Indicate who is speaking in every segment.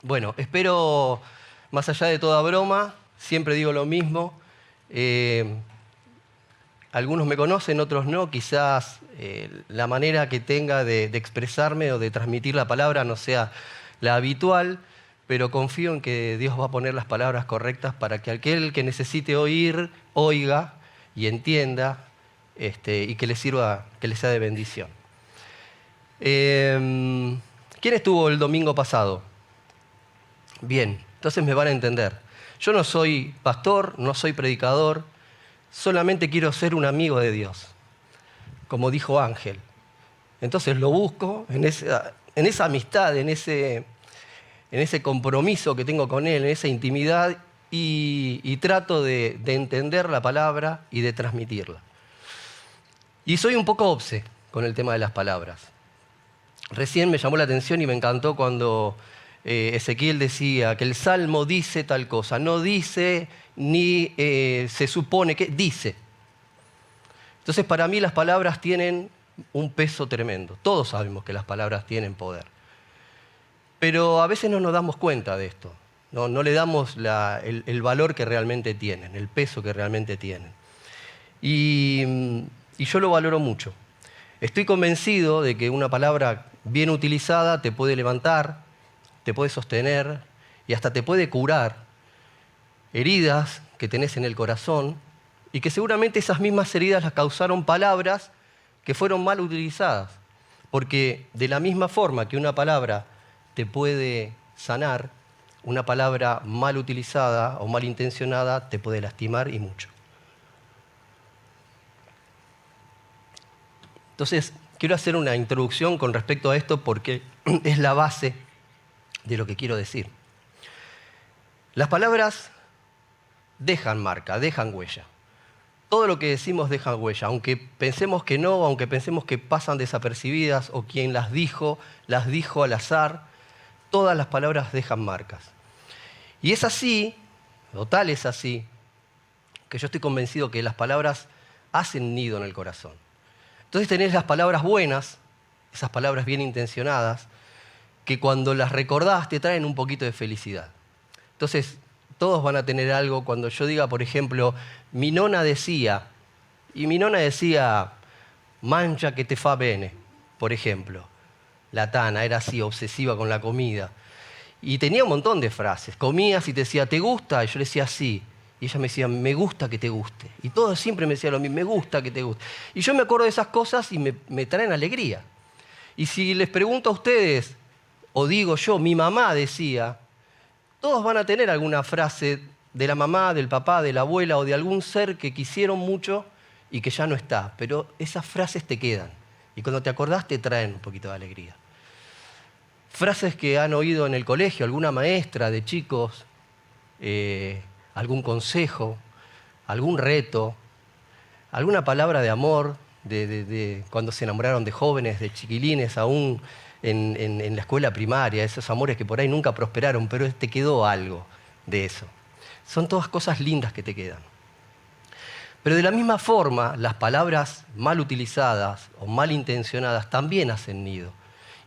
Speaker 1: Bueno, espero, más allá de toda broma, siempre digo lo mismo. Algunos me conocen, otros no. Quizás la manera que tenga de expresarme o de transmitir la palabra no sea la habitual, pero confío en que Dios va a poner las palabras correctas para que aquel que necesite oír, oiga y entienda, y que le sirva, que le sea de bendición. ¿Quién estuvo el domingo pasado? Bien, entonces me van a entender. Yo no soy pastor, no soy predicador, solamente quiero ser un amigo de Dios, como dijo Ángel. Entonces lo busco en esa amistad, en ese compromiso que tengo con Él, en esa intimidad, y trato de entender la palabra y de transmitirla. Y soy un poco obse con el tema de las palabras. Recién me llamó la atención y me encantó cuando Ezequiel decía que el Salmo dice tal cosa. No dice ni se supone que dice. Entonces, para mí las palabras tienen un peso tremendo. Todos sabemos que las palabras tienen poder. Pero a veces no nos damos cuenta de esto. No le damos el valor que realmente tienen, el peso que realmente tienen. Y yo lo valoro mucho. Estoy convencido de que una palabra bien utilizada te puede levantar, te puede sostener y hasta te puede curar heridas que tenés en el corazón y que seguramente esas mismas heridas las causaron palabras que fueron mal utilizadas. Porque de la misma forma que una palabra te puede sanar, una palabra mal utilizada o mal intencionada te puede lastimar y mucho. Entonces, quiero hacer una introducción con respecto a esto porque es la base de lo que quiero decir. Las palabras dejan marca, dejan huella. Todo lo que decimos deja huella, aunque pensemos que no, aunque pensemos que pasan desapercibidas o quien las dijo al azar, todas las palabras dejan marcas. Y es así, o tal es así, que yo estoy convencido que las palabras hacen nido en el corazón. Entonces tenés las palabras buenas, esas palabras bien intencionadas, que cuando las recordás te traen un poquito de felicidad. Entonces, todos van a tener algo cuando yo diga, por ejemplo, mi nona decía, mangia que te fa bene, por ejemplo. La Tana era así, obsesiva con la comida. Y tenía un montón de frases. Comías y te decía, ¿te gusta? Y yo le decía, sí. Y ella me decía, me gusta que te guste. Y todos siempre me decían lo mismo, me gusta que te guste. Y yo me acuerdo de esas cosas y me traen alegría. Y si les pregunto a ustedes, o digo yo, mi mamá decía, todos van a tener alguna frase de la mamá, del papá, de la abuela o de algún ser que quisieron mucho y que ya no está. Pero esas frases te quedan. Y cuando te acordás te traen un poquito de alegría. Frases que han oído en el colegio, alguna maestra de chicos, algún consejo, algún reto, alguna palabra de amor, de cuando se enamoraron de jóvenes, de chiquilines, aún en la escuela primaria, esos amores que por ahí nunca prosperaron, pero te quedó algo de eso. Son todas cosas lindas que te quedan. Pero de la misma forma, las palabras mal utilizadas o mal intencionadas también hacen nido.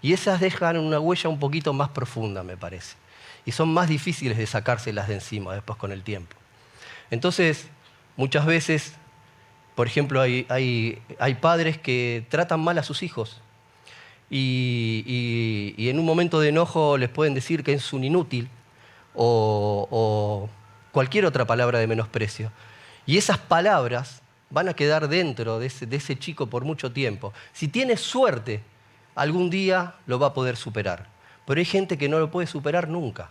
Speaker 1: Y esas dejan una huella un poquito más profunda, me parece. Y son más difíciles de sacárselas de encima después con el tiempo. Entonces, muchas veces, por ejemplo, hay padres que tratan mal a sus hijos y en un momento de enojo les pueden decir que es un inútil o cualquier otra palabra de menosprecio. Y esas palabras van a quedar dentro de ese chico por mucho tiempo. Si tiene suerte, algún día lo va a poder superar. Pero hay gente que no lo puede superar nunca.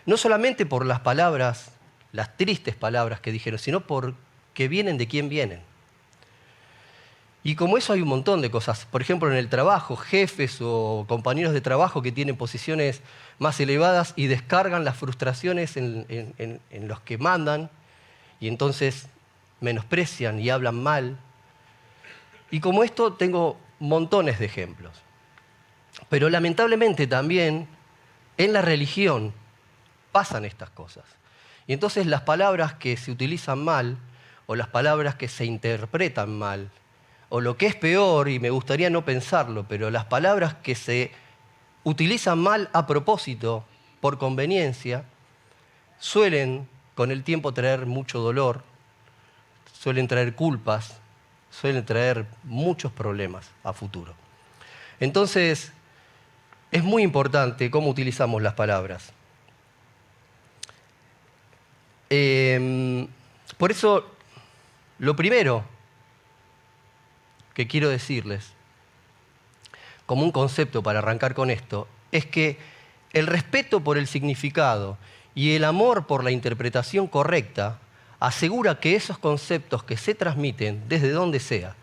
Speaker 1: No solamente por las palabras, las tristes palabras que dijeron, sino porque vienen de quién vienen. Y como eso hay un montón de cosas. Por ejemplo, en el trabajo, jefes o compañeros de trabajo que tienen posiciones más elevadas y descargan las frustraciones en los que mandan y entonces menosprecian y hablan mal. Y como esto tengo montones de ejemplos. Pero lamentablemente también en la religión pasan estas cosas. Y entonces las palabras que se utilizan mal o las palabras que se interpretan mal, o lo que es peor, y me gustaría no pensarlo, pero las palabras que se utilizan mal a propósito por conveniencia, suelen con el tiempo traer mucho dolor, suelen traer culpas, suelen traer muchos problemas a futuro. Entonces, es muy importante cómo utilizamos las palabras. Por eso, lo primero que quiero decirles, como un concepto para arrancar con esto, es que el respeto por el significado y el amor por la interpretación correcta asegura que esos conceptos que se transmiten desde donde sea,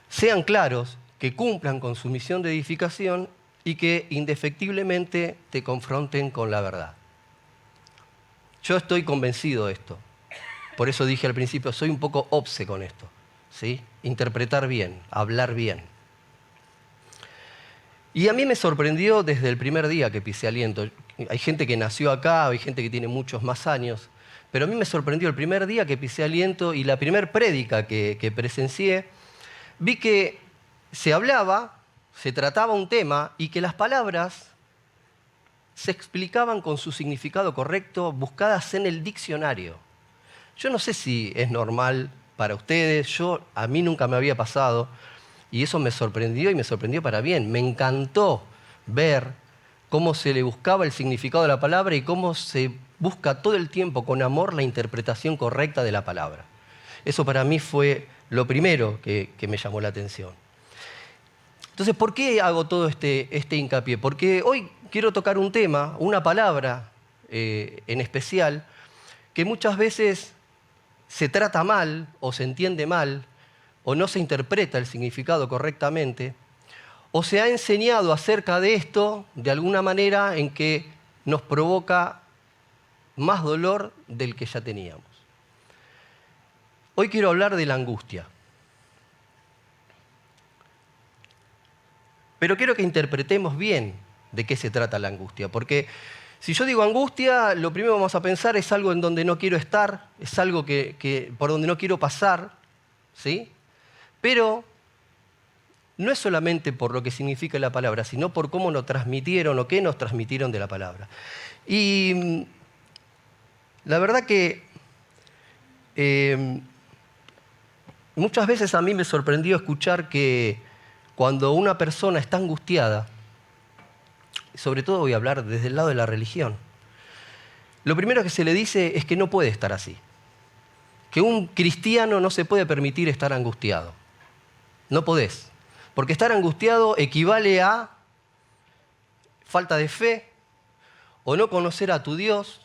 Speaker 1: sean claros, que cumplan con su misión de edificación y que indefectiblemente te confronten con la verdad. Yo estoy convencido de esto. Por eso dije al principio, soy un poco obse con esto, ¿sí? Interpretar bien, hablar bien. Y a mí me sorprendió desde el primer día que pisé Aliento. Hay gente que nació acá, hay gente que tiene muchos más años, pero a mí me sorprendió el primer día que pisé Aliento y la primer prédica que presencié, vi que se hablaba, se trataba un tema y que las palabras se explicaban con su significado correcto, buscadas en el diccionario. Yo no sé si es normal para ustedes, a mí nunca me había pasado, y eso me sorprendió y me sorprendió para bien. Me encantó ver cómo se le buscaba el significado de la palabra y cómo se busca todo el tiempo con amor la interpretación correcta de la palabra. Eso para mí fue lo primero que me llamó la atención. Entonces, ¿por qué hago todo este hincapié? Porque hoy quiero tocar un tema, una palabra en especial, que muchas veces se trata mal o se entiende mal o no se interpreta el significado correctamente, o se ha enseñado acerca de esto de alguna manera en que nos provoca más dolor del que ya teníamos. Hoy quiero hablar de la angustia. Pero quiero que interpretemos bien de qué se trata la angustia, porque si yo digo angustia, lo primero que vamos a pensar es algo en donde no quiero estar, es algo por donde no quiero pasar, ¿sí? Pero no es solamente por lo que significa la palabra, sino por cómo nos transmitieron o qué nos transmitieron de la palabra. Y la verdad que muchas veces a mí me sorprendió escuchar que cuando una persona está angustiada, sobre todo voy a hablar desde el lado de la religión, lo primero que se le dice es que no puede estar así, que un cristiano no se puede permitir estar angustiado. No podés, porque estar angustiado equivale a falta de fe, o no conocer a tu Dios,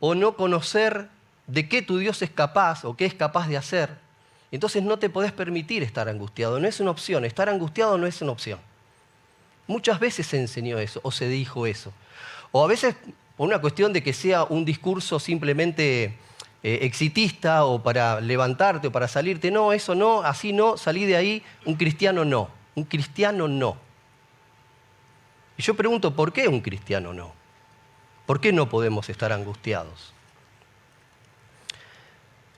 Speaker 1: o no conocer de qué tu Dios es capaz o qué es capaz de hacer. Entonces no te podés permitir estar angustiado, no es una opción, estar angustiado no es una opción. Muchas veces se enseñó eso o se dijo eso. O a veces por una cuestión de que sea un discurso simplemente exitista o para levantarte o para salirte. No, eso no, así no, salí de ahí, un cristiano no. Un cristiano no. Y yo pregunto, ¿por qué un cristiano no? ¿Por qué no podemos estar angustiados?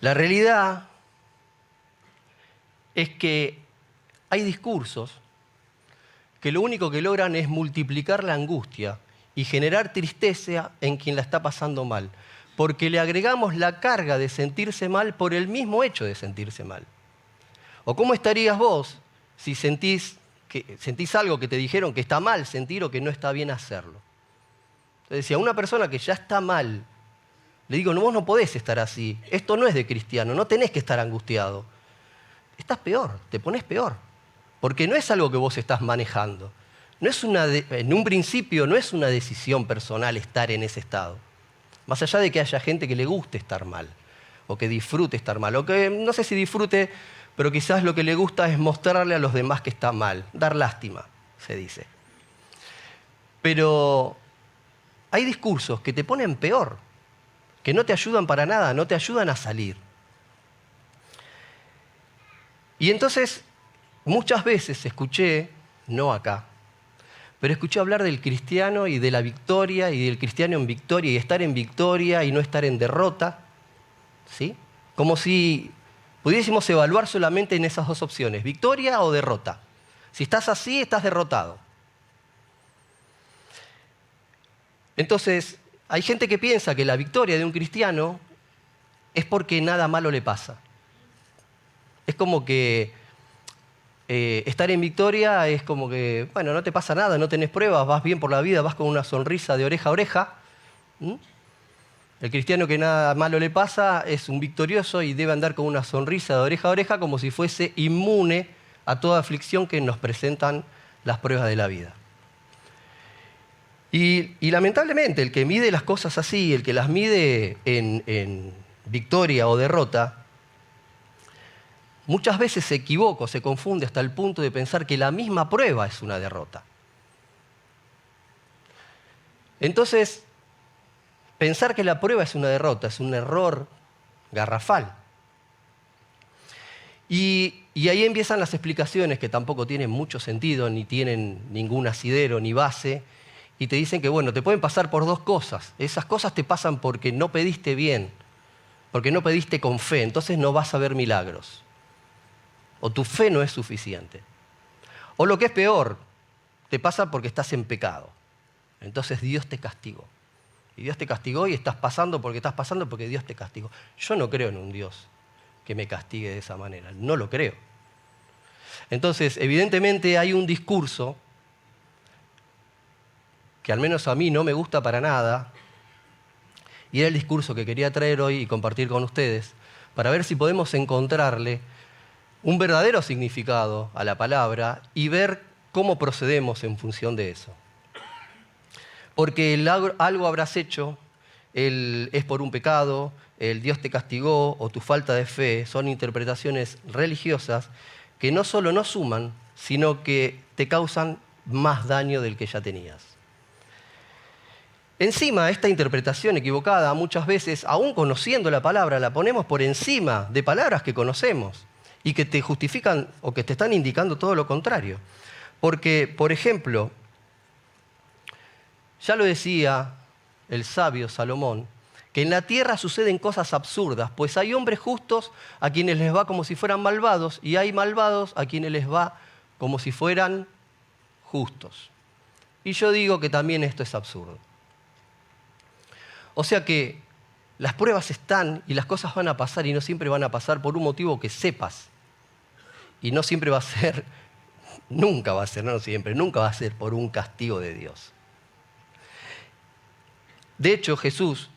Speaker 1: La realidad es que hay discursos que lo único que logran es multiplicar la angustia y generar tristeza en quien la está pasando mal, porque le agregamos la carga de sentirse mal por el mismo hecho de sentirse mal. ¿O cómo estarías vos si sentís algo que te dijeron que está mal sentir o que no está bien hacerlo? Entonces, si a una persona que ya está mal, le digo, no, vos no podés estar así, esto no es de cristiano, no tenés que estar angustiado. Estás peor, te pones peor, porque no es algo que vos estás manejando. En un principio no es una decisión personal estar en ese estado. Más allá de que haya gente que le guste estar mal, o que disfrute estar mal, o que no sé si disfrute, pero quizás lo que le gusta es mostrarle a los demás que está mal, dar lástima, se dice. Pero hay discursos que te ponen peor, que no te ayudan para nada, no te ayudan a salir. Y entonces, muchas veces escuché, no acá, pero escuché hablar del cristiano y de la victoria y del cristiano en victoria y estar en victoria y no estar en derrota, ¿sí? Como si pudiésemos evaluar solamente en esas dos opciones, victoria o derrota. Si estás así, estás derrotado. Entonces, hay gente que piensa que la victoria de un cristiano es porque nada malo le pasa. Es como que estar en victoria es como que, bueno, no te pasa nada, no tenés pruebas, vas bien por la vida, vas con una sonrisa de oreja a oreja. ¿Mm? El cristiano que nada malo le pasa es un victorioso y debe andar con una sonrisa de oreja a oreja como si fuese inmune a toda aflicción que nos presentan las pruebas de la vida. Y lamentablemente el que mide las cosas así, el que las mide en victoria o derrota, muchas veces se equivoca, se confunde hasta el punto de pensar que la misma prueba es una derrota. Entonces, pensar que la prueba es una derrota es un error garrafal. Y ahí empiezan las explicaciones que tampoco tienen mucho sentido, ni tienen ningún asidero ni base, y te dicen que, bueno, te pueden pasar por dos cosas. Esas cosas te pasan porque no pediste bien, porque no pediste con fe, entonces no vas a ver milagros. O tu fe no es suficiente. O lo que es peor, te pasa porque estás en pecado. Entonces Dios te castigó. Y Dios te castigó y estás pasando porque Dios te castigó. Yo no creo en un Dios que me castigue de esa manera. No lo creo. Entonces, evidentemente hay un discurso que al menos a mí no me gusta para nada, y era el discurso que quería traer hoy y compartir con ustedes, para ver si podemos encontrarle un verdadero significado a la palabra y ver cómo procedemos en función de eso. Porque algo habrás hecho, es por un pecado, el Dios te castigó o tu falta de fe, son interpretaciones religiosas que no solo no suman, sino que te causan más daño del que ya tenías. Encima, esta interpretación equivocada muchas veces, aún conociendo la palabra, la ponemos por encima de palabras que conocemos y que te justifican o que te están indicando todo lo contrario. Porque, por ejemplo, ya lo decía el sabio Salomón, que en la tierra suceden cosas absurdas, pues hay hombres justos a quienes les va como si fueran malvados y hay malvados a quienes les va como si fueran justos. Y yo digo que también esto es absurdo. O sea que las pruebas están y las cosas van a pasar y no siempre van a pasar por un motivo que sepas. Y no siempre va a ser, nunca va a ser, no siempre, nunca va a ser por un castigo de Dios. De hecho, Jesús,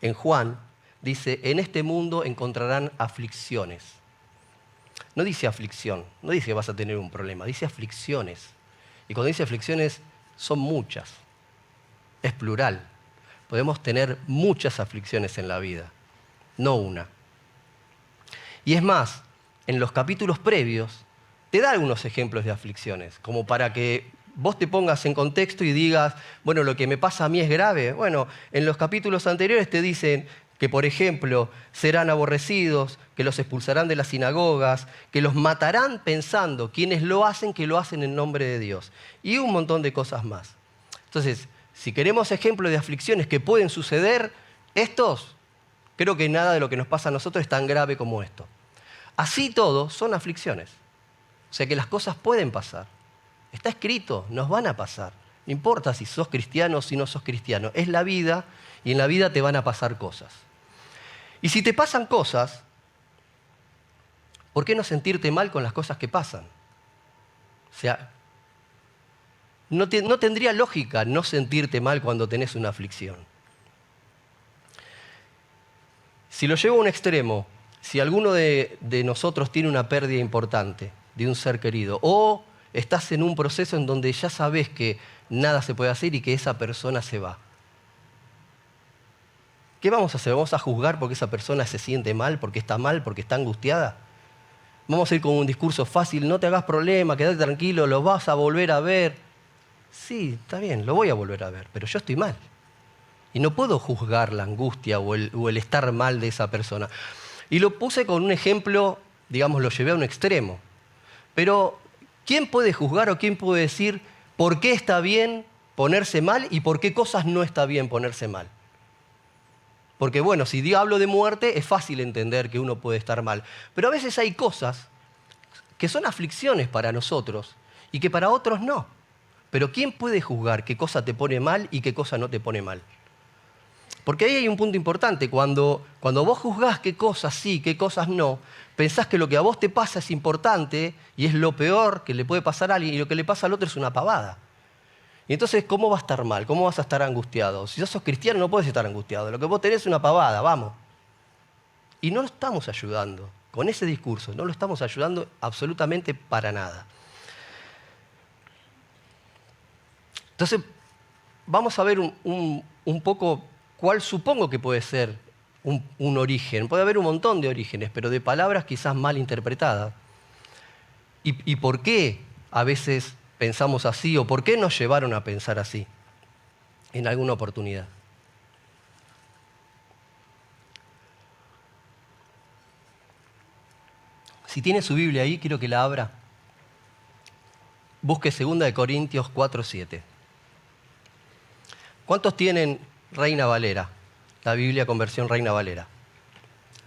Speaker 1: en Juan, dice, en este mundo encontrarán aflicciones. No dice aflicción, no dice que vas a tener un problema, dice aflicciones. Y cuando dice aflicciones, son muchas. Es plural. Podemos tener muchas aflicciones en la vida, no una. Y es más, en los capítulos previos, te da algunos ejemplos de aflicciones, como para que vos te pongas en contexto y digas, bueno, lo que me pasa a mí es grave. Bueno, en los capítulos anteriores te dicen que, por ejemplo, serán aborrecidos, que los expulsarán de las sinagogas, que los matarán pensando quienes lo hacen, que lo hacen en nombre de Dios. Y un montón de cosas más. Entonces, si queremos ejemplos de aflicciones que pueden suceder, estos, creo que nada de lo que nos pasa a nosotros es tan grave como esto. Así todo, son aflicciones. O sea que las cosas pueden pasar. Está escrito, nos van a pasar. No importa si sos cristiano o si no sos cristiano. Es la vida y en la vida te van a pasar cosas. Y si te pasan cosas, ¿por qué no sentirte mal con las cosas que pasan? O sea, no tendría lógica no sentirte mal cuando tenés una aflicción. Si lo llevo a un extremo, si alguno de nosotros tiene una pérdida importante de un ser querido, o estás en un proceso en donde ya sabes que nada se puede hacer y que esa persona se va, ¿qué vamos a hacer? ¿Vamos a juzgar porque esa persona se siente mal, porque está angustiada? ¿Vamos a ir con un discurso fácil? No te hagas problema, quédate tranquilo, lo vas a volver a ver. Sí, está bien, lo voy a volver a ver, pero yo estoy mal. Y no puedo juzgar la angustia o el estar mal de esa persona. Y lo puse con un ejemplo, digamos, lo llevé a un extremo. Pero, ¿quién puede juzgar o quién puede decir por qué está bien ponerse mal y por qué cosas no está bien ponerse mal? Porque, bueno, si hablo de muerte, es fácil entender que uno puede estar mal. Pero a veces hay cosas que son aflicciones para nosotros y que para otros no. Pero ¿quién puede juzgar qué cosa te pone mal y qué cosa no te pone mal? Porque ahí hay un punto importante. Cuando vos juzgás qué cosas sí, qué cosas no, pensás que lo que a vos te pasa es importante y es lo peor que le puede pasar a alguien y lo que le pasa al otro es una pavada. Y entonces, ¿cómo va a estar mal? ¿Cómo vas a estar angustiado? Si sos cristiano no puedes estar angustiado. Lo que vos tenés es una pavada, vamos. Y no lo estamos ayudando. Con ese discurso no lo estamos ayudando absolutamente para nada. Entonces, vamos a ver un poco cuál supongo que puede ser un origen. Puede haber un montón de orígenes, pero de palabras quizás mal interpretadas. ¿Y por qué a veces pensamos así o por qué nos llevaron a pensar así en alguna oportunidad? Si tiene su Biblia ahí, quiero que la abra. Busque 2 Corintios 4:7. ¿Cuántos tienen Reina Valera? La Biblia con versión Reina Valera.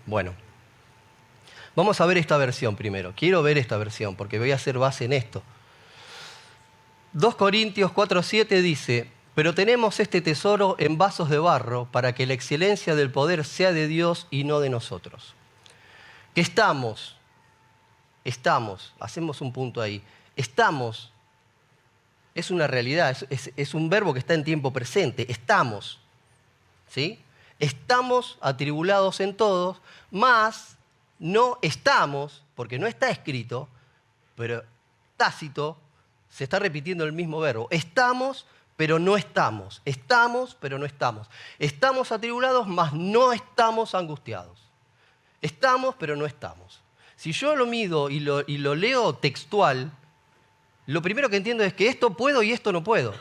Speaker 1: Bueno, vamos a ver esta versión primero. Quiero ver esta versión porque voy a hacer base en esto. 2 Corintios 4:7 dice: pero tenemos este tesoro en vasos de barro para que la excelencia del poder sea de Dios y no de nosotros. Que estamos, hacemos un punto ahí, estamos, es una realidad, es un verbo que está en tiempo presente, estamos, ¿sí? Estamos atribulados en todos, mas no estamos, porque no está escrito, pero tácito, se está repitiendo el mismo verbo. Estamos, pero no estamos. Estamos, pero no estamos. Estamos atribulados, mas no estamos angustiados. Estamos, pero no estamos. Si yo lo mido y lo leo textual, lo primero que entiendo es que esto puedo y esto no puedo.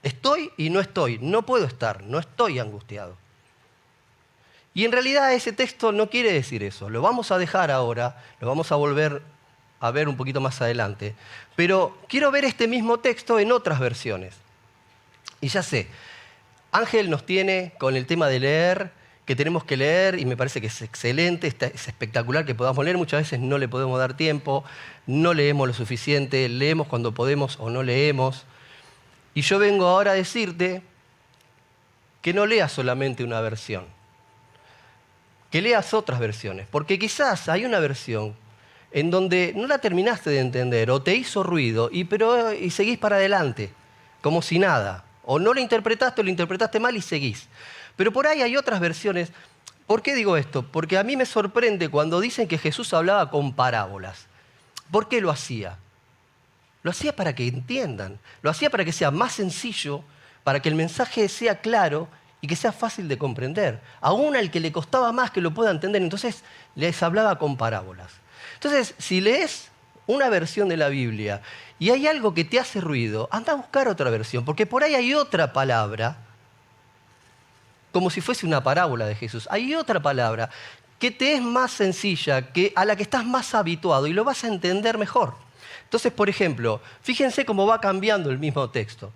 Speaker 1: Estoy y no estoy. No puedo estar, no estoy angustiado. Y en realidad ese texto no quiere decir eso. Lo vamos a dejar ahora, lo vamos a volver a ver un poquito más adelante. Pero quiero ver este mismo texto en otras versiones. Y ya sé, Ángel nos tiene con el tema de leer, que tenemos que leer, y me parece que es excelente, es espectacular que podamos leer. Muchas veces no le podemos dar tiempo, no leemos lo suficiente, leemos cuando podemos o no leemos. Y yo vengo ahora a decirte que no leas solamente una versión, que leas otras versiones, porque quizás hay una versión en donde no la terminaste de entender o te hizo ruido y seguís para adelante, como si nada. O no lo interpretaste mal y seguís. Pero por ahí hay otras versiones. ¿Por qué digo esto? Porque a mí me sorprende cuando dicen que Jesús hablaba con parábolas. ¿Por qué lo hacía? Lo hacía para que entiendan. Lo hacía para que sea más sencillo, para que el mensaje sea claro y que sea fácil de comprender. Aún al que le costaba más que lo pueda entender, entonces les hablaba con parábolas. Entonces, si lees una versión de la Biblia y hay algo que te hace ruido, anda a buscar otra versión, porque por ahí hay otra palabra, como si fuese una parábola de Jesús. Hay otra palabra que te es más sencilla, a la que estás más habituado y lo vas a entender mejor. Entonces, por ejemplo, fíjense cómo va cambiando el mismo texto.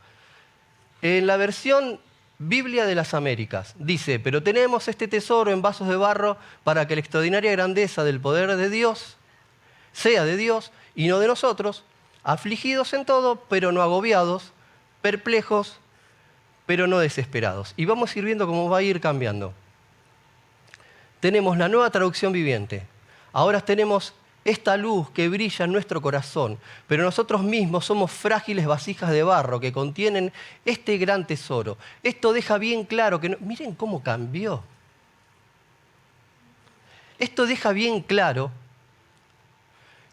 Speaker 1: En la versión Biblia de las Américas dice: pero tenemos este tesoro en vasos de barro para que la extraordinaria grandeza del poder de Dios sea de Dios y no de nosotros, afligidos en todo, pero no agobiados, perplejos, pero no desesperados. Y vamos a ir viendo cómo va a ir cambiando. Tenemos la Nueva Traducción Viviente. Ahora tenemos esta luz que brilla en nuestro corazón, pero nosotros mismos somos frágiles vasijas de barro que contienen este gran tesoro. Esto deja bien claro que... miren cómo cambió. Esto deja bien claro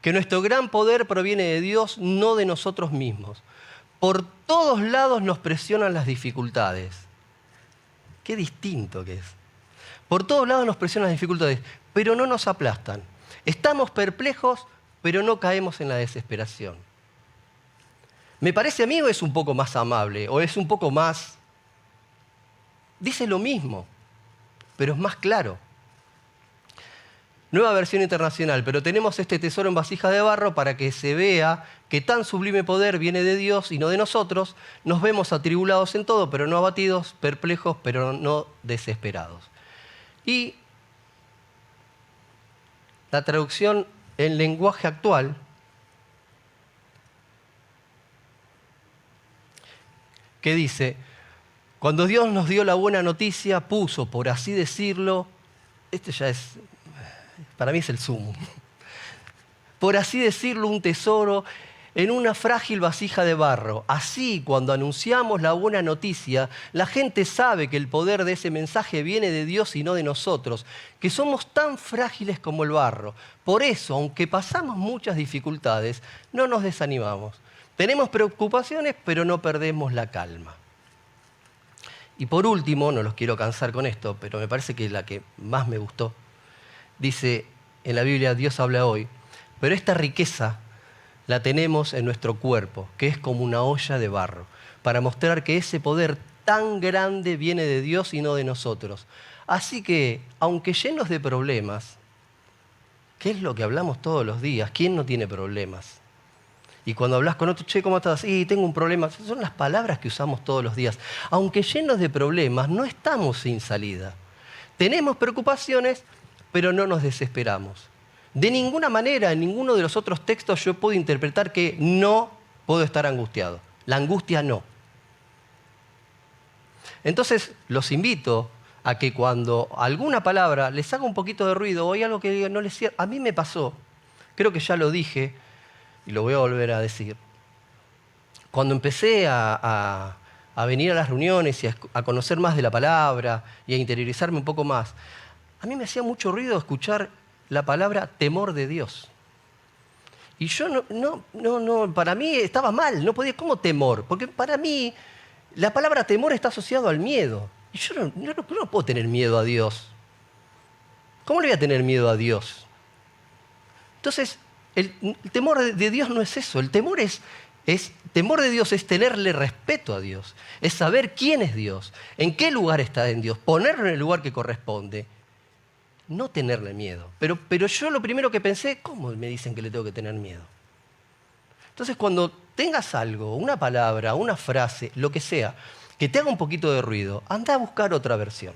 Speaker 1: que nuestro gran poder proviene de Dios, no de nosotros mismos. Por todos lados nos presionan las dificultades. Qué distinto que es. Por todos lados nos presionan las dificultades, pero no nos aplastan. Estamos perplejos, pero no caemos en la desesperación. ¿Me parece a mí o es un poco más amable? ¿O es un poco más...? Dice lo mismo, pero es más claro. Nueva versión internacional: pero tenemos este tesoro en vasijas de barro para que se vea que tan sublime poder viene de Dios y no de nosotros. Nos vemos atribulados en todo, pero no abatidos, perplejos, pero no desesperados. Y la traducción en lenguaje actual que dice, cuando Dios nos dio la buena noticia, puso, por así decirlo, este ya es, para mí es el sumo, por así decirlo, un tesoro en una frágil vasija de barro. Así, cuando anunciamos la buena noticia, la gente sabe que el poder de ese mensaje viene de Dios y no de nosotros, que somos tan frágiles como el barro. Por eso, aunque pasamos muchas dificultades, no nos desanimamos. Tenemos preocupaciones, pero no perdemos la calma. Y por último, no los quiero cansar con esto, pero me parece que la que más me gustó, dice en la Biblia, Dios habla hoy, pero esta riqueza la tenemos en nuestro cuerpo, que es como una olla de barro, para mostrar que ese poder tan grande viene de Dios y no de nosotros. Así que, aunque llenos de problemas, ¿qué es lo que hablamos todos los días? ¿Quién no tiene problemas? Y cuando hablas con otro, che, ¿cómo estás? Tengo un problema. Son las palabras que usamos todos los días. Aunque llenos de problemas, no estamos sin salida. Tenemos preocupaciones, pero no nos desesperamos. De ninguna manera, en ninguno de los otros textos yo puedo interpretar que no puedo estar angustiado. La angustia no. Entonces, los invito a que cuando alguna palabra les haga un poquito de ruido o hay algo que no les cierra, a mí me pasó, creo que ya lo dije y lo voy a volver a decir. Cuando empecé a venir a las reuniones y a conocer más de la palabra y a interiorizarme un poco más, a mí me hacía mucho ruido escuchar la palabra temor de Dios. Y yo no, para mí estaba mal, no podía, ¿cómo temor? Porque para mí la palabra temor está asociado al miedo. Y yo no puedo tener miedo a Dios. ¿Cómo le voy a tener miedo a Dios? Entonces, el temor de Dios no es eso. El temor temor de Dios es tenerle respeto a Dios, es saber quién es Dios, en qué lugar está en Dios, ponerlo en el lugar que corresponde. No tenerle miedo. Pero yo lo primero que pensé, ¿cómo me dicen que le tengo que tener miedo? Entonces, cuando tengas algo, una palabra, una frase, lo que sea, que te haga un poquito de ruido, anda a buscar otra versión.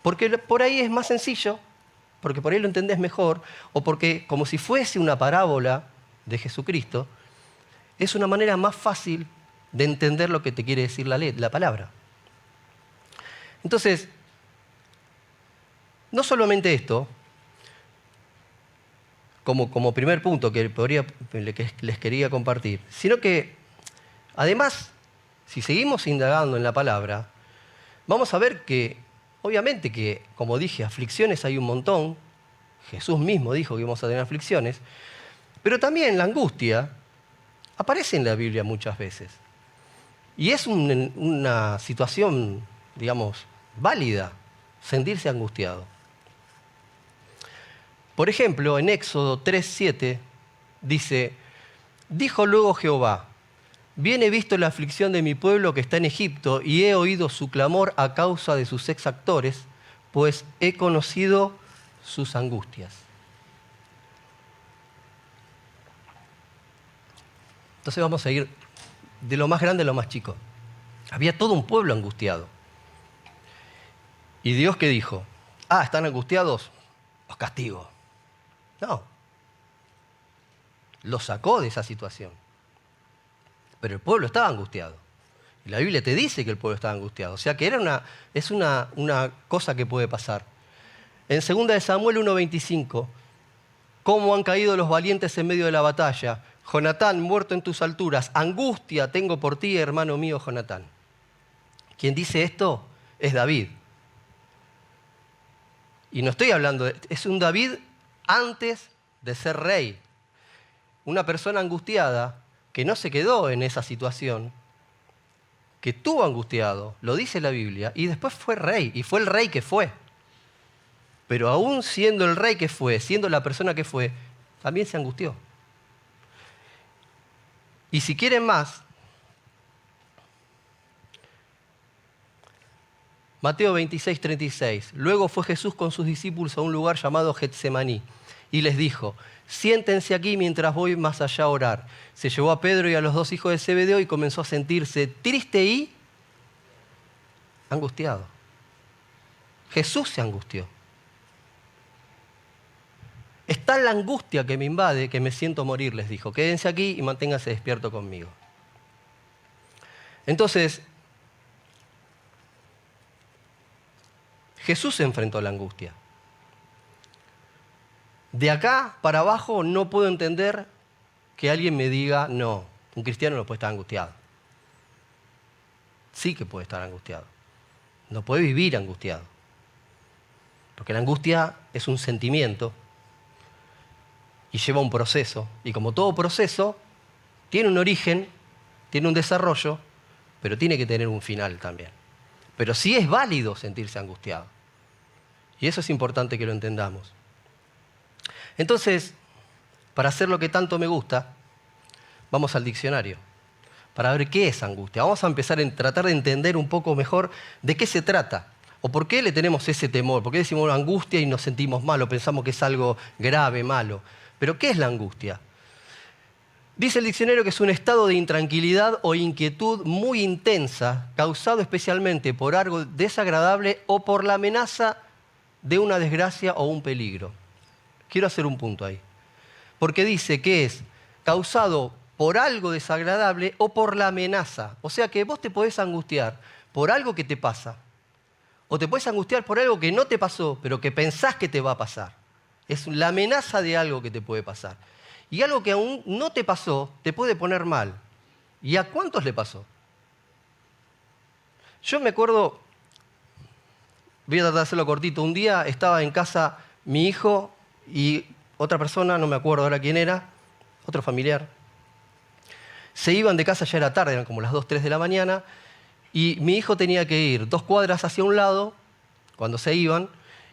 Speaker 1: Porque por ahí es más sencillo, porque por ahí lo entendés mejor, o porque, como si fuese una parábola de Jesucristo, es una manera más fácil de entender lo que te quiere decir la palabra. Entonces, no solamente esto, como primer punto que les quería compartir, sino que, además, si seguimos indagando en la palabra, vamos a ver que, obviamente que, como dije, aflicciones hay un montón, Jesús mismo dijo que íbamos a tener aflicciones, pero también la angustia aparece en la Biblia muchas veces. Y es una situación, digamos, válida, sentirse angustiado. Por ejemplo, en Éxodo 3:7 dice, dijo luego Jehová, bien he visto la aflicción de mi pueblo que está en Egipto y he oído su clamor a causa de sus exactores, pues he conocido sus angustias. Entonces vamos a ir de lo más grande a lo más chico. Había todo un pueblo angustiado. ¿Y Dios qué dijo? ¿Están angustiados? Los castigo. No. Los sacó de esa situación. Pero el pueblo estaba angustiado. Y la Biblia te dice que el pueblo estaba angustiado. O sea que es una cosa que puede pasar. En 2 de Samuel 1:25, ¿cómo han caído los valientes en medio de la batalla? Jonatán, muerto en tus alturas. Angustia tengo por ti, hermano mío Jonatán. Quien dice esto es David. Y no estoy hablando es un David antes de ser rey. Una persona angustiada que no se quedó en esa situación, que estuvo angustiado, lo dice la Biblia, y después fue rey, y fue el rey que fue. Pero aún siendo el rey que fue, siendo la persona que fue, también se angustió. Y si quieren más, Mateo 26:36. Luego fue Jesús con sus discípulos a un lugar llamado Getsemaní y les dijo, siéntense aquí mientras voy más allá a orar. Se llevó a Pedro y a los 2 hijos de Zebedeo y comenzó a sentirse triste y angustiado. Jesús se angustió. Está la angustia que me invade, que me siento morir, les dijo. Quédense aquí y manténganse despiertos conmigo. Entonces, Jesús se enfrentó a la angustia. De acá para abajo no puedo entender que alguien me diga, no, un cristiano no puede estar angustiado. Sí que puede estar angustiado. No puede vivir angustiado. Porque la angustia es un sentimiento y lleva un proceso. Y como todo proceso, tiene un origen, tiene un desarrollo, pero tiene que tener un final también. Pero sí es válido sentirse angustiado. Y eso es importante que lo entendamos. Entonces, para hacer lo que tanto me gusta, vamos al diccionario, para ver qué es angustia. Vamos a empezar a tratar de entender un poco mejor de qué se trata, o por qué le tenemos ese temor, por qué decimos angustia y nos sentimos mal, o pensamos que es algo grave, malo. Pero, ¿qué es la angustia? Dice el diccionario que es un estado de intranquilidad o inquietud muy intensa, causado especialmente por algo desagradable o por la amenaza de una desgracia o un peligro. Quiero hacer un punto ahí. Porque dice que es causado por algo desagradable o por la amenaza. O sea que vos te podés angustiar por algo que te pasa. O te podés angustiar por algo que no te pasó, pero que pensás que te va a pasar. Es la amenaza de algo que te puede pasar. Y algo que aún no te pasó, te puede poner mal. ¿Y a cuántos le pasó? Yo me acuerdo, voy a tratar de hacerlo cortito, un día estaba en casa mi hijo y otra persona, no me acuerdo ahora quién era, otro familiar. Se iban de casa, ya era tarde, eran como las 2, 3 de la mañana, y mi hijo tenía que ir 2 cuadras hacia un lado, cuando se iban,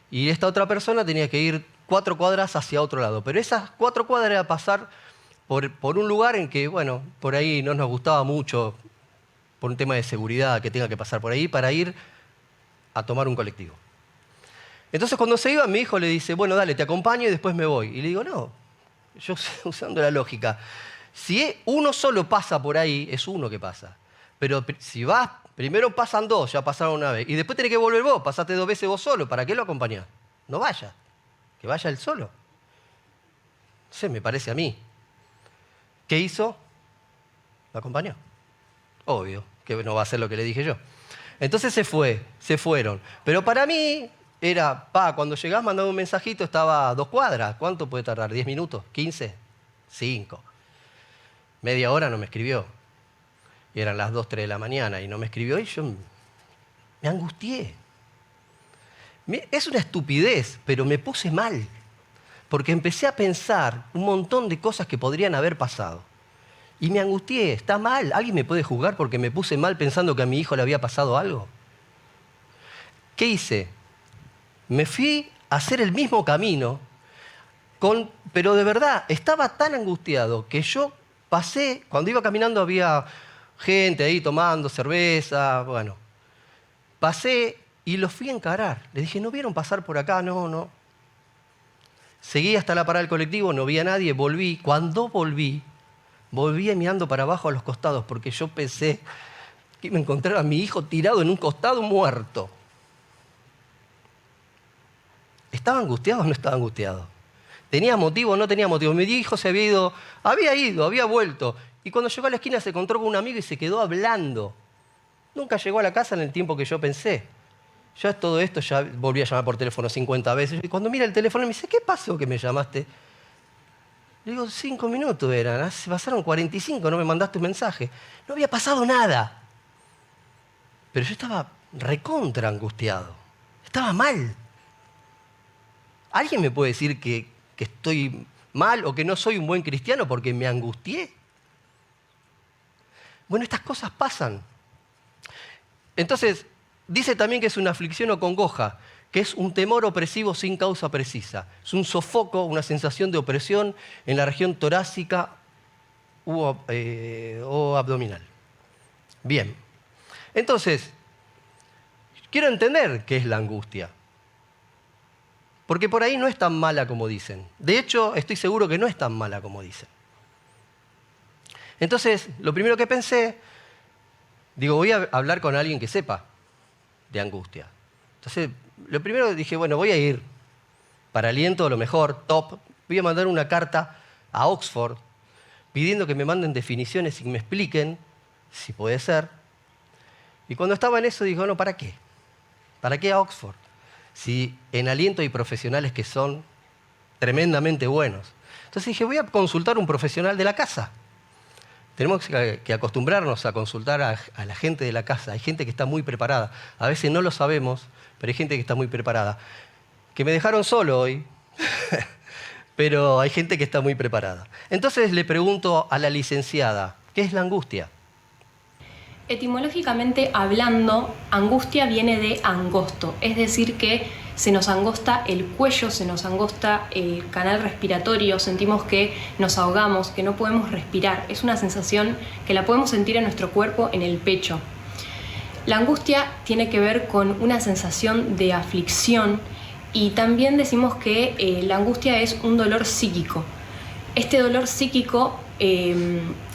Speaker 1: y esta otra persona tenía que ir 4 cuadras hacia otro lado. Pero esas 4 cuadras era pasar por un lugar en que, bueno, por ahí no nos gustaba mucho, por un tema de seguridad, que tenga que pasar por ahí, para ir a tomar un colectivo. Entonces cuando se iba, mi hijo le dice, bueno, dale, te acompaño y después me voy. Y le digo, no, yo usando la lógica, si uno solo pasa por ahí, es uno que pasa. Pero si vas, primero pasan 2, ya pasaron una vez, y después tenés que volver vos, pasaste 2 veces vos solo, ¿para qué lo acompañás? No vaya, que vaya él solo. No sé, me parece a mí. ¿Qué hizo? Lo acompañó. Obvio, que no va a hacer lo que le dije yo. Entonces se fueron. Pero para mí era, cuando llegás mandaba un mensajito, estaba a 2 cuadras. ¿Cuánto puede tardar? ¿10 minutos? ¿15? 5. Media hora no me escribió. Y eran las 2, 3 de la mañana y no me escribió y yo me angustié. Es una estupidez, pero me puse mal. Porque empecé a pensar un montón de cosas que podrían haber pasado. Y me angustié, está mal. ¿Alguien me puede juzgar porque me puse mal pensando que a mi hijo le había pasado algo? ¿Qué hice? Me fui a hacer el mismo camino, pero de verdad, estaba tan angustiado que yo pasé, cuando iba caminando había gente ahí tomando cerveza, bueno. Pasé y los fui a encarar. Les dije, ¿no vieron pasar por acá? No. Seguí hasta la parada del colectivo, no vi a nadie, volví. Cuando volví mirando para abajo a los costados, porque yo pensé que me encontraba a mi hijo tirado en un costado muerto. ¿Estaba angustiado o no estaba angustiado? ¿Tenía motivo o no tenía motivo? Mi hijo se había vuelto. Y cuando llegó a la esquina se encontró con un amigo y se quedó hablando. Nunca llegó a la casa en el tiempo que yo pensé. Ya todo esto, ya volví a llamar por teléfono 50 veces. Y cuando mira el teléfono me dice, ¿qué pasó que me llamaste? Le digo, 5 minutos eran, pasaron 45, no me mandaste un mensaje. No había pasado nada. Pero yo estaba recontra angustiado. Estaba mal. ¿Alguien me puede decir que estoy mal o que no soy un buen cristiano porque me angustié? Bueno, estas cosas pasan. Entonces, dice también que es una aflicción o congoja, que es un temor opresivo sin causa precisa. Es un sofoco, una sensación de opresión en la región torácica o abdominal. Bien. Entonces, quiero entender qué es la angustia. Porque por ahí no es tan mala como dicen. De hecho, estoy seguro que no es tan mala como dicen. Entonces, lo primero que pensé, voy a hablar con alguien que sepa de angustia. Entonces, lo primero dije, bueno, voy a ir para aliento, lo mejor, top. Voy a mandar una carta a Oxford pidiendo que me manden definiciones y que me expliquen, si puede ser, Y cuando estaba en eso, digo, no, ¿para qué? ¿Para qué a Oxford? Si en Aliento hay profesionales que son tremendamente buenos. Entonces dije, voy a consultar a un profesional de la casa. Tenemos que acostumbrarnos a consultar a la gente de la casa. Hay gente que está muy preparada. A veces no lo sabemos, pero hay gente que está muy preparada. Que me dejaron solo hoy, pero hay gente que está muy preparada. Entonces le pregunto a la licenciada, ¿qué es la angustia?
Speaker 2: Etimológicamente hablando, angustia viene de angosto, es decir que se nos angosta el cuello, se nos angosta el canal respiratorio, sentimos que nos ahogamos, que no podemos respirar. Es una sensación que la podemos sentir en nuestro cuerpo, en el pecho. La angustia tiene que ver con una sensación de aflicción y también decimos que la angustia es un dolor psíquico. Este dolor psíquico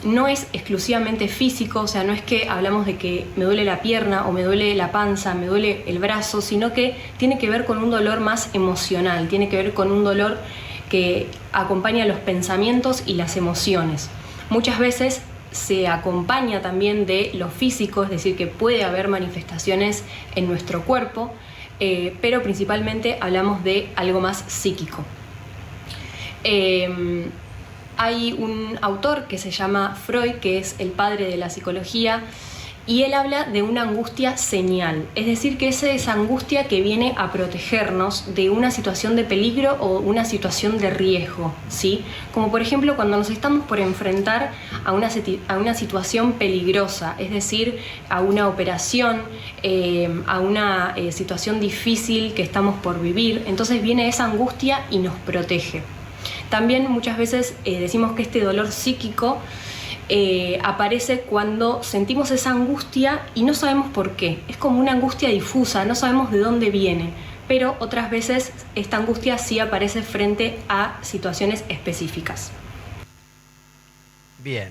Speaker 2: no es exclusivamente físico, o sea, no es que hablamos de que me duele la pierna o me duele la panza, me duele el brazo, sino que tiene que ver con un dolor más emocional, tiene que ver con un dolor que acompaña los pensamientos y las emociones. Muchas veces se acompaña también de lo físico, es decir, que puede haber manifestaciones en nuestro cuerpo, pero principalmente hablamos de algo más psíquico. Hay un autor que se llama Freud, que es el padre de la psicología, y él habla de una angustia señal, es decir, que es esa angustia que viene a protegernos de una situación de peligro o una situación de riesgo, ¿sí? Como por ejemplo cuando nos estamos por enfrentar a una situación peligrosa, es decir, a una operación, a una situación difícil que estamos por vivir, entonces viene esa angustia y nos protege. También muchas veces decimos que este dolor psíquico aparece cuando sentimos esa angustia y no sabemos por qué. Es como una angustia difusa, no sabemos de dónde viene, pero otras veces esta angustia sí aparece frente a situaciones específicas.
Speaker 1: Bien,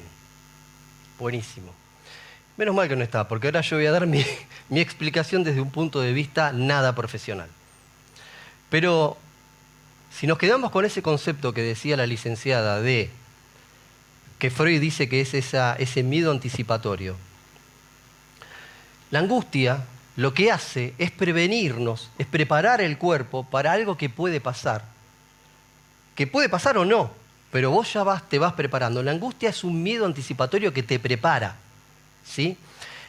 Speaker 1: buenísimo. Menos mal que no está, porque ahora yo voy a dar mi explicación desde un punto de vista nada profesional. Pero si nos quedamos con ese concepto que decía la licenciada de que Freud dice que es ese miedo anticipatorio, la angustia lo que hace es prevenirnos, es preparar el cuerpo para algo que puede pasar o no, pero vos ya te vas preparando. La angustia es un miedo anticipatorio que te prepara, ¿sí?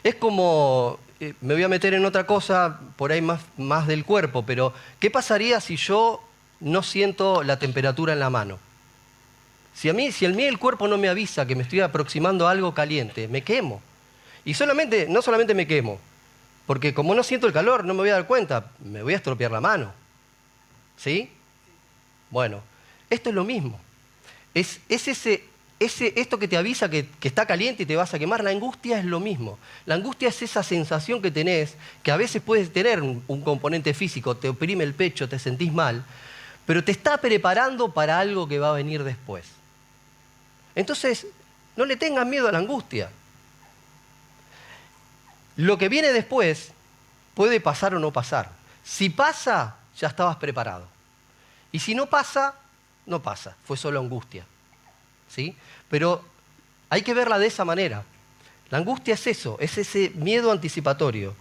Speaker 1: Es como, me voy a meter en otra cosa, por ahí más del cuerpo, pero ¿qué pasaría si yo no siento la temperatura en la mano? Si el cuerpo no me avisa que me estoy aproximando a algo caliente, me quemo. Y no solamente me quemo, porque como no siento el calor, no me voy a dar cuenta, me voy a estropear la mano. ¿Sí? Bueno, esto es lo mismo. Es esto que te avisa que está caliente y te vas a quemar. La angustia es lo mismo. La angustia es esa sensación que tenés, que a veces puedes tener un componente físico, te oprime el pecho, te sentís mal, pero te está preparando para algo que va a venir después. Entonces, no le tengan miedo a la angustia. Lo que viene después puede pasar o no pasar. Si pasa, ya estabas preparado. Y si no pasa, no pasa. Fue solo angustia. ¿Sí? Pero hay que verla de esa manera. La angustia es eso, es ese miedo anticipatorio.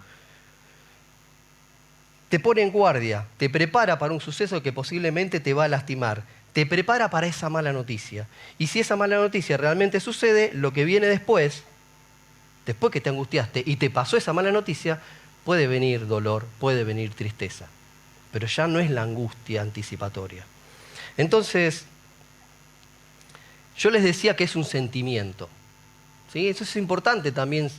Speaker 1: Te pone en guardia, te prepara para un suceso que posiblemente te va a lastimar. Te prepara para esa mala noticia. Y si esa mala noticia realmente sucede, lo que viene después que te angustiaste y te pasó esa mala noticia, puede venir dolor, puede venir tristeza. Pero ya no es la angustia anticipatoria. Entonces, yo les decía que es un sentimiento. ¿Sí? Eso es importante también,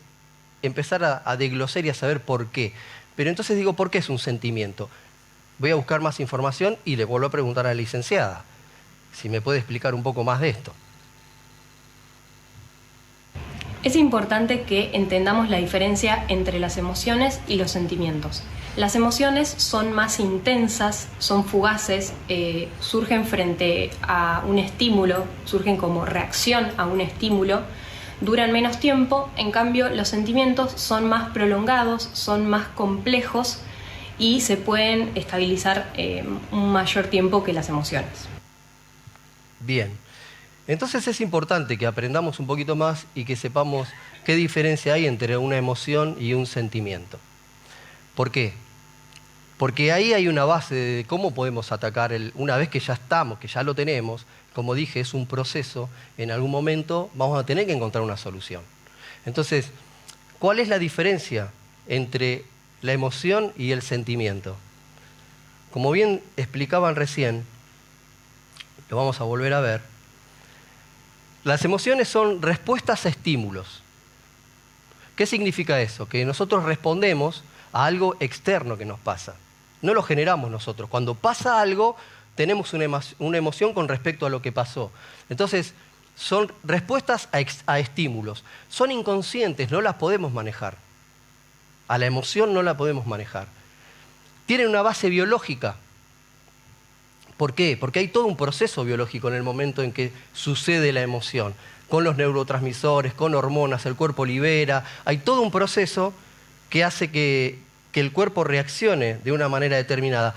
Speaker 1: empezar a desglosar y a saber por qué. Pero entonces digo, ¿por qué es un sentimiento? Voy a buscar más información y le vuelvo a preguntar a la licenciada si me puede explicar un poco más de esto.
Speaker 2: Es importante que entendamos la diferencia entre las emociones y los sentimientos. Las emociones son más intensas, son fugaces, surgen frente a un estímulo, surgen como reacción a un estímulo, duran menos tiempo. En cambio, los sentimientos son más prolongados, son más complejos y se pueden estabilizar un mayor tiempo que las emociones.
Speaker 1: Bien. Entonces es importante que aprendamos un poquito más y que sepamos qué diferencia hay entre una emoción y un sentimiento. ¿Por qué? Porque ahí hay una base de cómo podemos atacar, una vez que ya estamos, que ya lo tenemos, como dije, es un proceso, en algún momento vamos a tener que encontrar una solución. Entonces, ¿cuál es la diferencia entre la emoción y el sentimiento? Como bien explicaban recién, lo vamos a volver a ver, las emociones son respuestas a estímulos. ¿Qué significa eso? Que nosotros respondemos a algo externo que nos pasa. No lo generamos nosotros. Cuando pasa algo, tenemos una emoción con respecto a lo que pasó. Entonces, son respuestas a estímulos. Son inconscientes, no las podemos manejar. A la emoción no la podemos manejar. Tienen una base biológica. ¿Por qué? Porque hay todo un proceso biológico en el momento en que sucede la emoción. Con los neurotransmisores, con hormonas, el cuerpo libera. Hay todo un proceso que hace que el cuerpo reaccione de una manera determinada.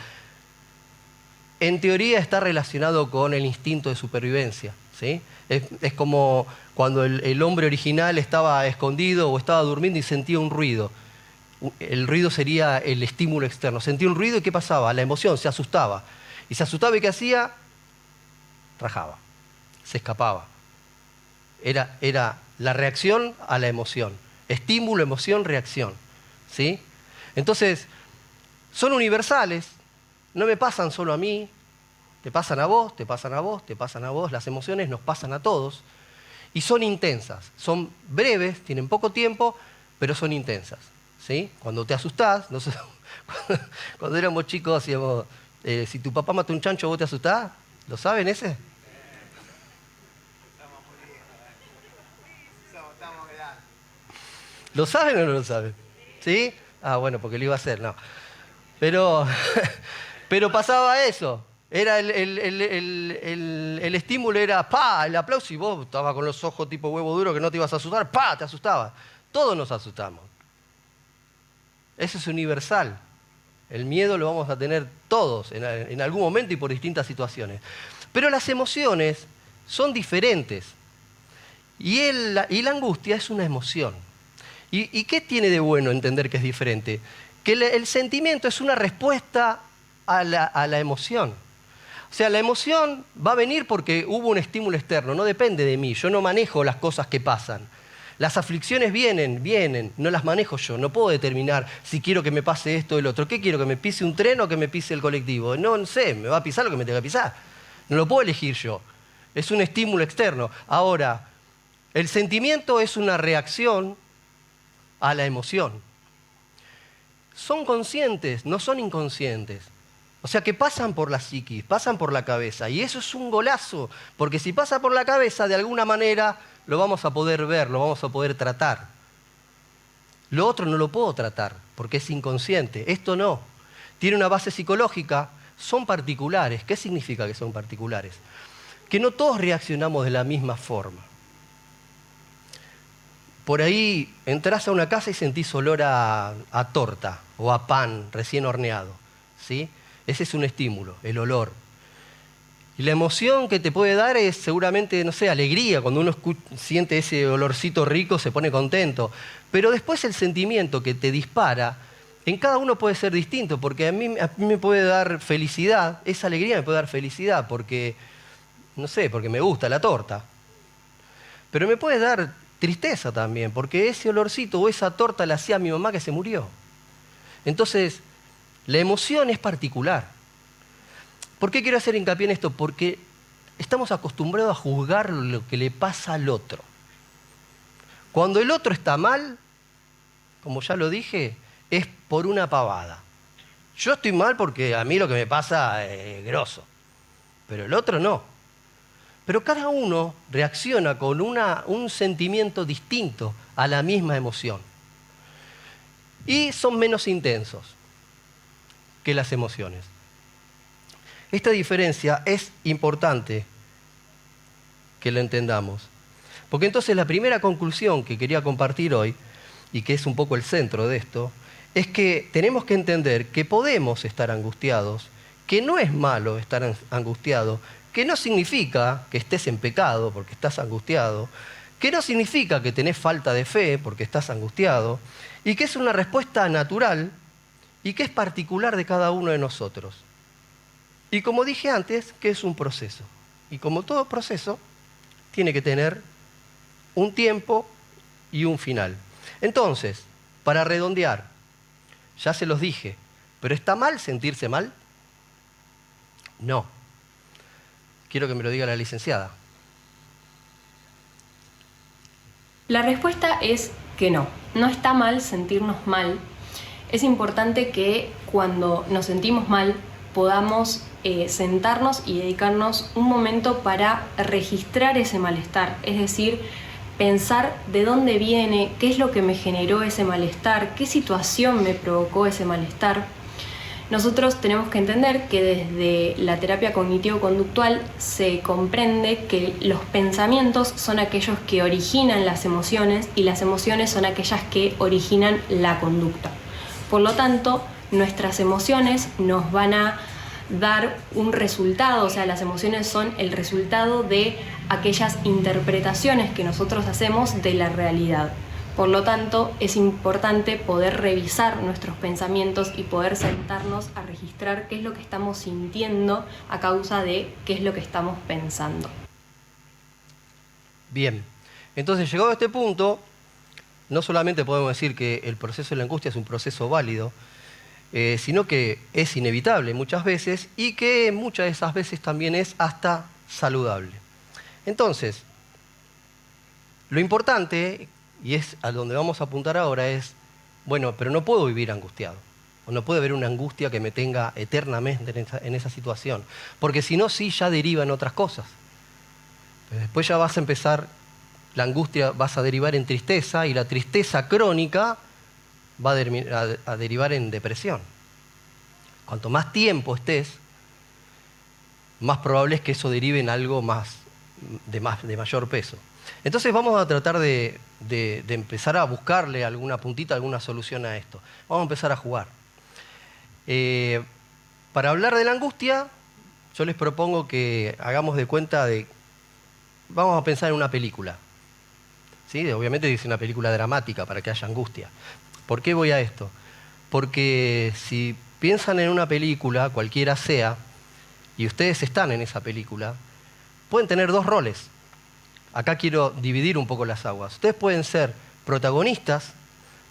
Speaker 1: En teoría está relacionado con el instinto de supervivencia, ¿sí? Es como cuando el hombre original estaba escondido o estaba durmiendo y sentía un ruido. El ruido sería el estímulo externo. Sentía un ruido y ¿qué pasaba? La emoción, se asustaba. Y se asustaba y ¿qué hacía? Rajaba, se escapaba. Era la reacción a la emoción. Estímulo, emoción, reacción, ¿sí? Entonces, son universales, no me pasan solo a mí, te pasan a vos, te pasan a vos, te pasan a vos, las emociones nos pasan a todos y son intensas, son breves, tienen poco tiempo, pero son intensas, ¿sí? Cuando te asustás, cuando éramos chicos hacíamos, si tu papá mata un chancho, ¿vos te asustás? ¿Lo saben ese? ¿Lo saben o no lo saben? ¿Sí? Ah, bueno, porque lo iba a hacer, no. Pero pasaba eso. Era el estímulo era ¡pa! El aplauso y vos estabas con los ojos tipo huevo duro que no te ibas a asustar, ¡pa! Te asustabas. Todos nos asustamos. Eso es universal. El miedo lo vamos a tener todos en algún momento y por distintas situaciones. Pero las emociones son diferentes. Y la angustia es una emoción. ¿Y qué tiene de bueno entender que es diferente? Que el sentimiento es una respuesta a la emoción. O sea, la emoción va a venir porque hubo un estímulo externo, no depende de mí. Yo no manejo las cosas que pasan. Las aflicciones vienen, no las manejo yo. No puedo determinar si quiero que me pase esto o el otro. ¿Qué quiero? ¿Que me pise un tren o que me pise el colectivo? No sé, me va a pisar lo que me tenga que pisar. No lo puedo elegir yo. Es un estímulo externo. Ahora, el sentimiento es una reacción a la emoción. Son conscientes, no son inconscientes. O sea que pasan por la psiquis, pasan por la cabeza. Y eso es un golazo, porque si pasa por la cabeza, de alguna manera lo vamos a poder ver, lo vamos a poder tratar. Lo otro no lo puedo tratar, porque es inconsciente. Esto no. Tiene una base psicológica, son particulares. ¿Qué significa que son particulares? Que no todos reaccionamos de la misma forma. Por ahí entrás a una casa y sentís olor a torta o a pan recién horneado, ¿sí? Ese es un estímulo, el olor. Y la emoción que te puede dar es seguramente, no sé, alegría. Cuando uno siente ese olorcito rico se pone contento. Pero después el sentimiento que te dispara, en cada uno puede ser distinto, porque a mí me puede dar felicidad, esa alegría me puede dar felicidad, porque, no sé, porque me gusta la torta. Pero me puede dar tristeza también, porque ese olorcito o esa torta la hacía mi mamá que se murió. Entonces, la emoción es particular. ¿Por qué quiero hacer hincapié en esto? Porque estamos acostumbrados a juzgar lo que le pasa al otro. Cuando el otro está mal, como ya lo dije, es por una pavada. Yo estoy mal porque a mí lo que me pasa es grosso, pero el otro no. Pero cada uno reacciona con un sentimiento distinto a la misma emoción. Y son menos intensos que las emociones. Esta diferencia es importante que la entendamos. Porque entonces la primera conclusión que quería compartir hoy, y que es un poco el centro de esto, es que tenemos que entender que podemos estar angustiados, que no es malo estar angustiado, que no significa que estés en pecado porque estás angustiado, que no significa que tenés falta de fe porque estás angustiado, y que es una respuesta natural y que es particular de cada uno de nosotros. Y como dije antes, que es un proceso. Y como todo proceso, tiene que tener un tiempo y un final. Entonces, para redondear, ya se los dije, ¿pero está mal sentirse mal? No. Quiero que me lo diga la licenciada.
Speaker 2: La respuesta es que no. No está mal sentirnos mal. Es importante que cuando nos sentimos mal podamos sentarnos y dedicarnos un momento para registrar ese malestar. Es decir, pensar de dónde viene, qué es lo que me generó ese malestar, qué situación me provocó ese malestar. Nosotros tenemos que entender que desde la terapia cognitivo-conductual se comprende que los pensamientos son aquellos que originan las emociones y las emociones son aquellas que originan la conducta. Por lo tanto, nuestras emociones nos van a dar un resultado, o sea, las emociones son el resultado de aquellas interpretaciones que nosotros hacemos de la realidad. Por lo tanto, es importante poder revisar nuestros pensamientos y poder sentarnos a registrar qué es lo que estamos sintiendo a causa de qué es lo que estamos pensando.
Speaker 1: Bien, entonces llegado a este punto, no solamente podemos decir que el proceso de la angustia es un proceso válido, sino que es inevitable muchas veces y que muchas de esas veces también es hasta saludable. Entonces, lo importante, y es a donde vamos a apuntar ahora, es, bueno, pero no puedo vivir angustiado, o no puede haber una angustia que me tenga eternamente en esa situación, porque si no, sí ya deriva en otras cosas. Pero después ya vas a empezar, la angustia vas a derivar en tristeza, y la tristeza crónica va a derivar en depresión. Cuanto más tiempo estés, más probable es que eso derive en algo de mayor peso. Entonces vamos a tratar de empezar a buscarle alguna puntita, alguna solución a esto. Vamos a empezar a jugar. Para hablar de la angustia, yo les propongo que hagamos de cuenta de... Vamos a pensar en una película. ¿Sí? Obviamente dice una película dramática para que haya angustia. ¿Por qué voy a esto? Porque si piensan en una película, cualquiera sea, y ustedes están en esa película, pueden tener dos roles. Acá quiero dividir un poco las aguas. Ustedes pueden ser protagonistas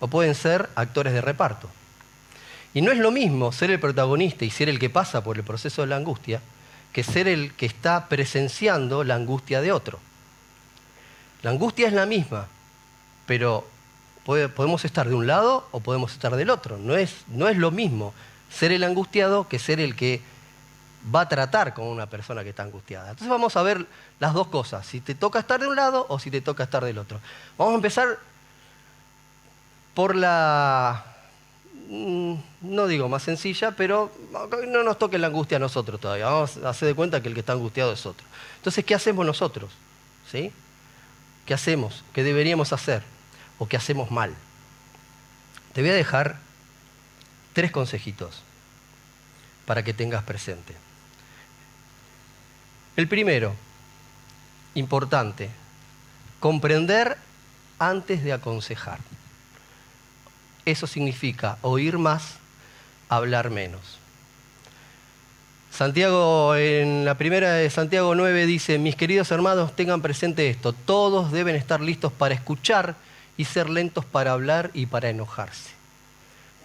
Speaker 1: o pueden ser actores de reparto. Y no es lo mismo ser el protagonista y ser el que pasa por el proceso de la angustia que ser el que está presenciando la angustia de otro. La angustia es la misma, pero podemos estar de un lado o podemos estar del otro. No es lo mismo ser el angustiado que ser el que va a tratar con una persona que está angustiada. Entonces vamos a ver las dos cosas, si te toca estar de un lado o si te toca estar del otro. Vamos a empezar por la, no digo más sencilla, pero no nos toque la angustia a nosotros todavía. Vamos a hacer de cuenta que el que está angustiado es otro. Entonces, ¿qué hacemos nosotros? ¿Sí? ¿Qué hacemos? ¿Qué deberíamos hacer? ¿O qué hacemos mal? Te voy a dejar 3 consejitos para que tengas presente. El primero, importante, comprender antes de aconsejar. Eso significa oír más, hablar menos. Santiago, en la primera de Santiago 9 dice, mis queridos hermanos, tengan presente esto, todos deben estar listos para escuchar y ser lentos para hablar y para enojarse.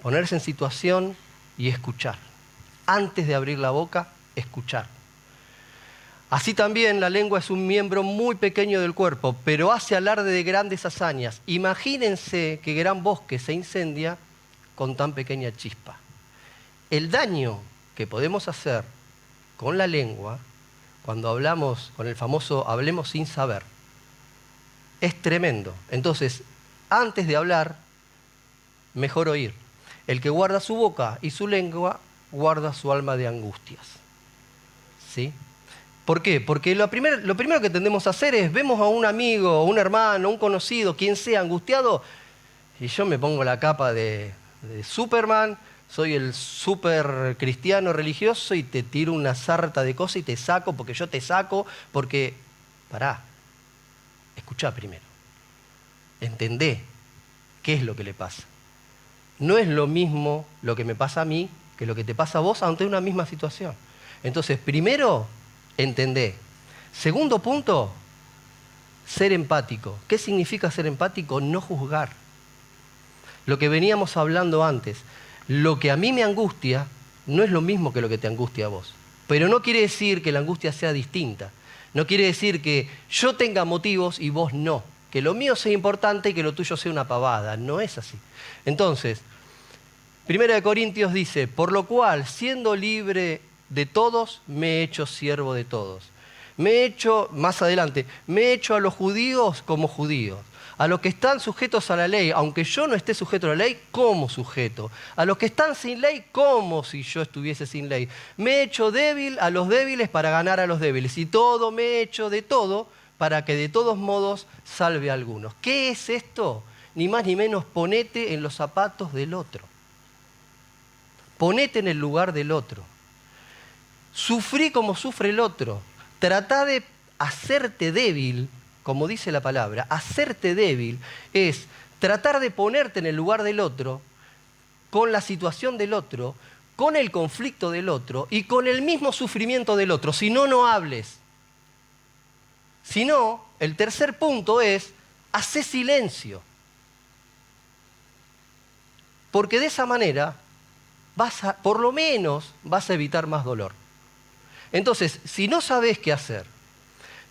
Speaker 1: Ponerse en situación y escuchar. Antes de abrir la boca, escuchar. Así también la lengua es un miembro muy pequeño del cuerpo, pero hace alarde de grandes hazañas. Imagínense qué gran bosque se incendia con tan pequeña chispa. El daño que podemos hacer con la lengua, cuando hablamos con el famoso hablemos sin saber, es tremendo. Entonces, antes de hablar, mejor oír. El que guarda su boca y su lengua, guarda su alma de angustias. ¿Sí? ¿Por qué? Porque lo primero que tendemos a hacer es, vemos a un amigo, un hermano, un conocido, quien sea angustiado, y yo me pongo la capa de Superman, soy el súper cristiano religioso y te tiro una sarta de cosas y te saco porque yo te saco, porque... Pará, escuchá primero, entendé qué es lo que le pasa. No es lo mismo lo que me pasa a mí que lo que te pasa a vos ante una misma situación. Entonces, primero, entendé. Segundo punto, ser empático. ¿Qué significa ser empático? No juzgar. Lo que veníamos hablando antes, lo que a mí me angustia no es lo mismo que lo que te angustia a vos. Pero no quiere decir que la angustia sea distinta. No quiere decir que yo tenga motivos y vos no. Que lo mío sea importante y que lo tuyo sea una pavada. No es así. Entonces, 1 Corintios dice, por lo cual, siendo libre de todos, me he hecho siervo de todos. Me he hecho, más adelante, me he hecho a los judíos como judíos. A los que están sujetos a la ley, aunque yo no esté sujeto a la ley, como sujeto. A los que están sin ley, como si yo estuviese sin ley. Me he hecho débil a los débiles para ganar a los débiles. Y todo me he hecho de todo para que de todos modos salve a algunos. ¿Qué es esto? Ni más ni menos, ponete en los zapatos del otro. Ponete en el lugar del otro. Sufrí como sufre el otro. Tratá de hacerte débil. Como dice la palabra, hacerte débil es tratar de ponerte en el lugar del otro, con la situación del otro, con el conflicto del otro y con el mismo sufrimiento del otro. Si no, no hables. Si no, el tercer punto es, hacé silencio. Porque de esa manera, por lo menos, vas a evitar más dolor. Entonces, si no sabés qué hacer,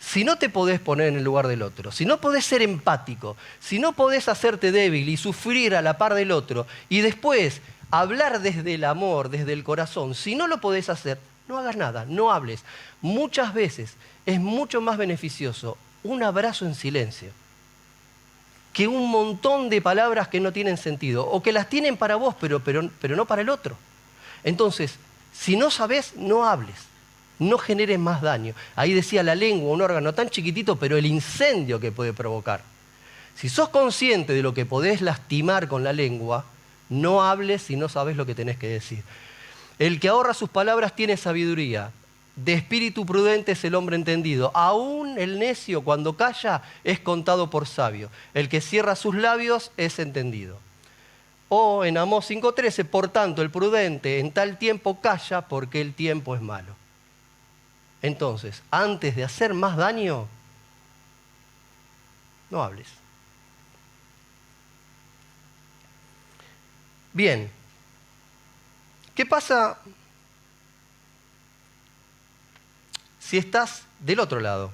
Speaker 1: si no te podés poner en el lugar del otro, si no podés ser empático, si no podés hacerte débil y sufrir a la par del otro, y después hablar desde el amor, desde el corazón, si no lo podés hacer, no hagas nada, no hables. Muchas veces es mucho más beneficioso un abrazo en silencio que un montón de palabras que no tienen sentido, o que las tienen para vos, pero no para el otro. Entonces, si no sabés, no hables. No generes más daño. Ahí decía la lengua, un órgano tan chiquitito, pero el incendio que puede provocar. Si sos consciente de lo que podés lastimar con la lengua, no hables si no sabés lo que tenés que decir. El que ahorra sus palabras tiene sabiduría. De espíritu prudente es el hombre entendido. Aún el necio, cuando calla, es contado por sabio. El que cierra sus labios es entendido. O en Amós 5:13, por tanto, el prudente en tal tiempo calla porque el tiempo es malo. Entonces, antes de hacer más daño, no hables. Bien, ¿qué pasa si estás del otro lado?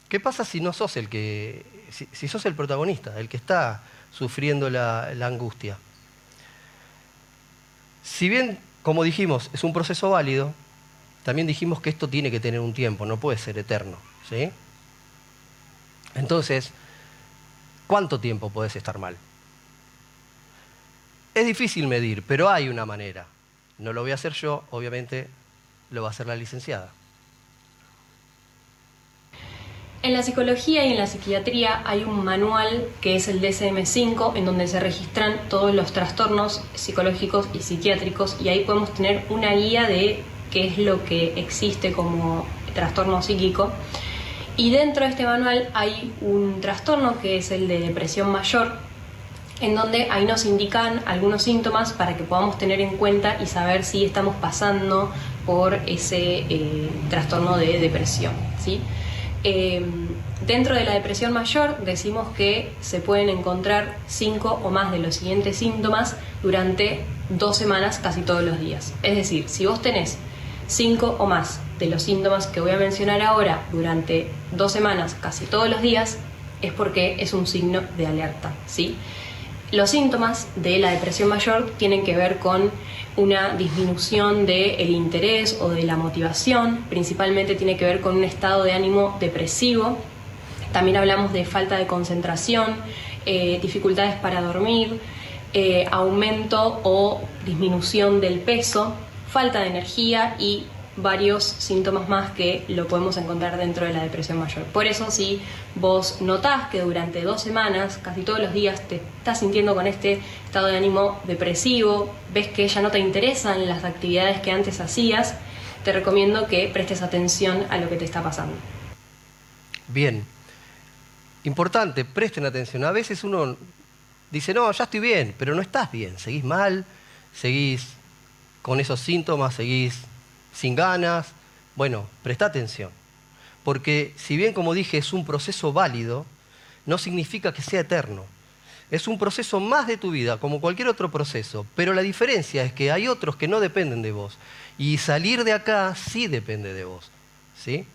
Speaker 1: ¿Qué pasa si no sos el que, si sos el protagonista, el que está sufriendo la angustia? Si bien, como dijimos, es un proceso válido, también dijimos que esto tiene que tener un tiempo, no puede ser eterno, ¿sí? Entonces, ¿cuánto tiempo podés estar mal? Es difícil medir, pero hay una manera. No lo voy a hacer yo, obviamente lo va a hacer la licenciada.
Speaker 2: En la psicología y en la psiquiatría hay un manual que es el DSM-5 en donde se registran todos los trastornos psicológicos y psiquiátricos y ahí podemos tener una guía de qué es lo que existe como trastorno psíquico. Y dentro de este manual hay un trastorno que es el de depresión mayor, en donde ahí nos indican algunos síntomas para que podamos tener en cuenta y saber si estamos pasando por ese trastorno de depresión, ¿sí? Dentro de la depresión mayor decimos que se pueden encontrar 5 o más de los siguientes síntomas durante 2 semanas casi todos los días. Es decir, si vos tenés 5 o más de los síntomas que voy a mencionar ahora durante 2 semanas casi todos los días, es porque es un signo de alerta, ¿sí? Los síntomas de la depresión mayor tienen que ver con una disminución del interés o de la motivación, principalmente tiene que ver con un estado de ánimo depresivo. También hablamos de falta de concentración, dificultades para dormir, aumento o disminución del peso, falta de energía y varios síntomas más que lo podemos encontrar dentro de la depresión mayor. Por eso, si vos notás que durante 2 semanas, casi todos los días, te estás sintiendo con este estado de ánimo depresivo, ves que ya no te interesan las actividades que antes hacías, te recomiendo que prestes atención a lo que te está pasando.
Speaker 1: Bien. Importante, presten atención. A veces uno dice, no, ya estoy bien, pero no estás bien. Seguís mal, seguís con esos síntomas, seguís sin ganas. Bueno, presta atención. Porque si bien, como dije, es un proceso válido, no significa que sea eterno. Es un proceso más de tu vida, como cualquier otro proceso. Pero la diferencia es que hay otros que no dependen de vos. Y salir de acá sí depende de vos. ¿Sí?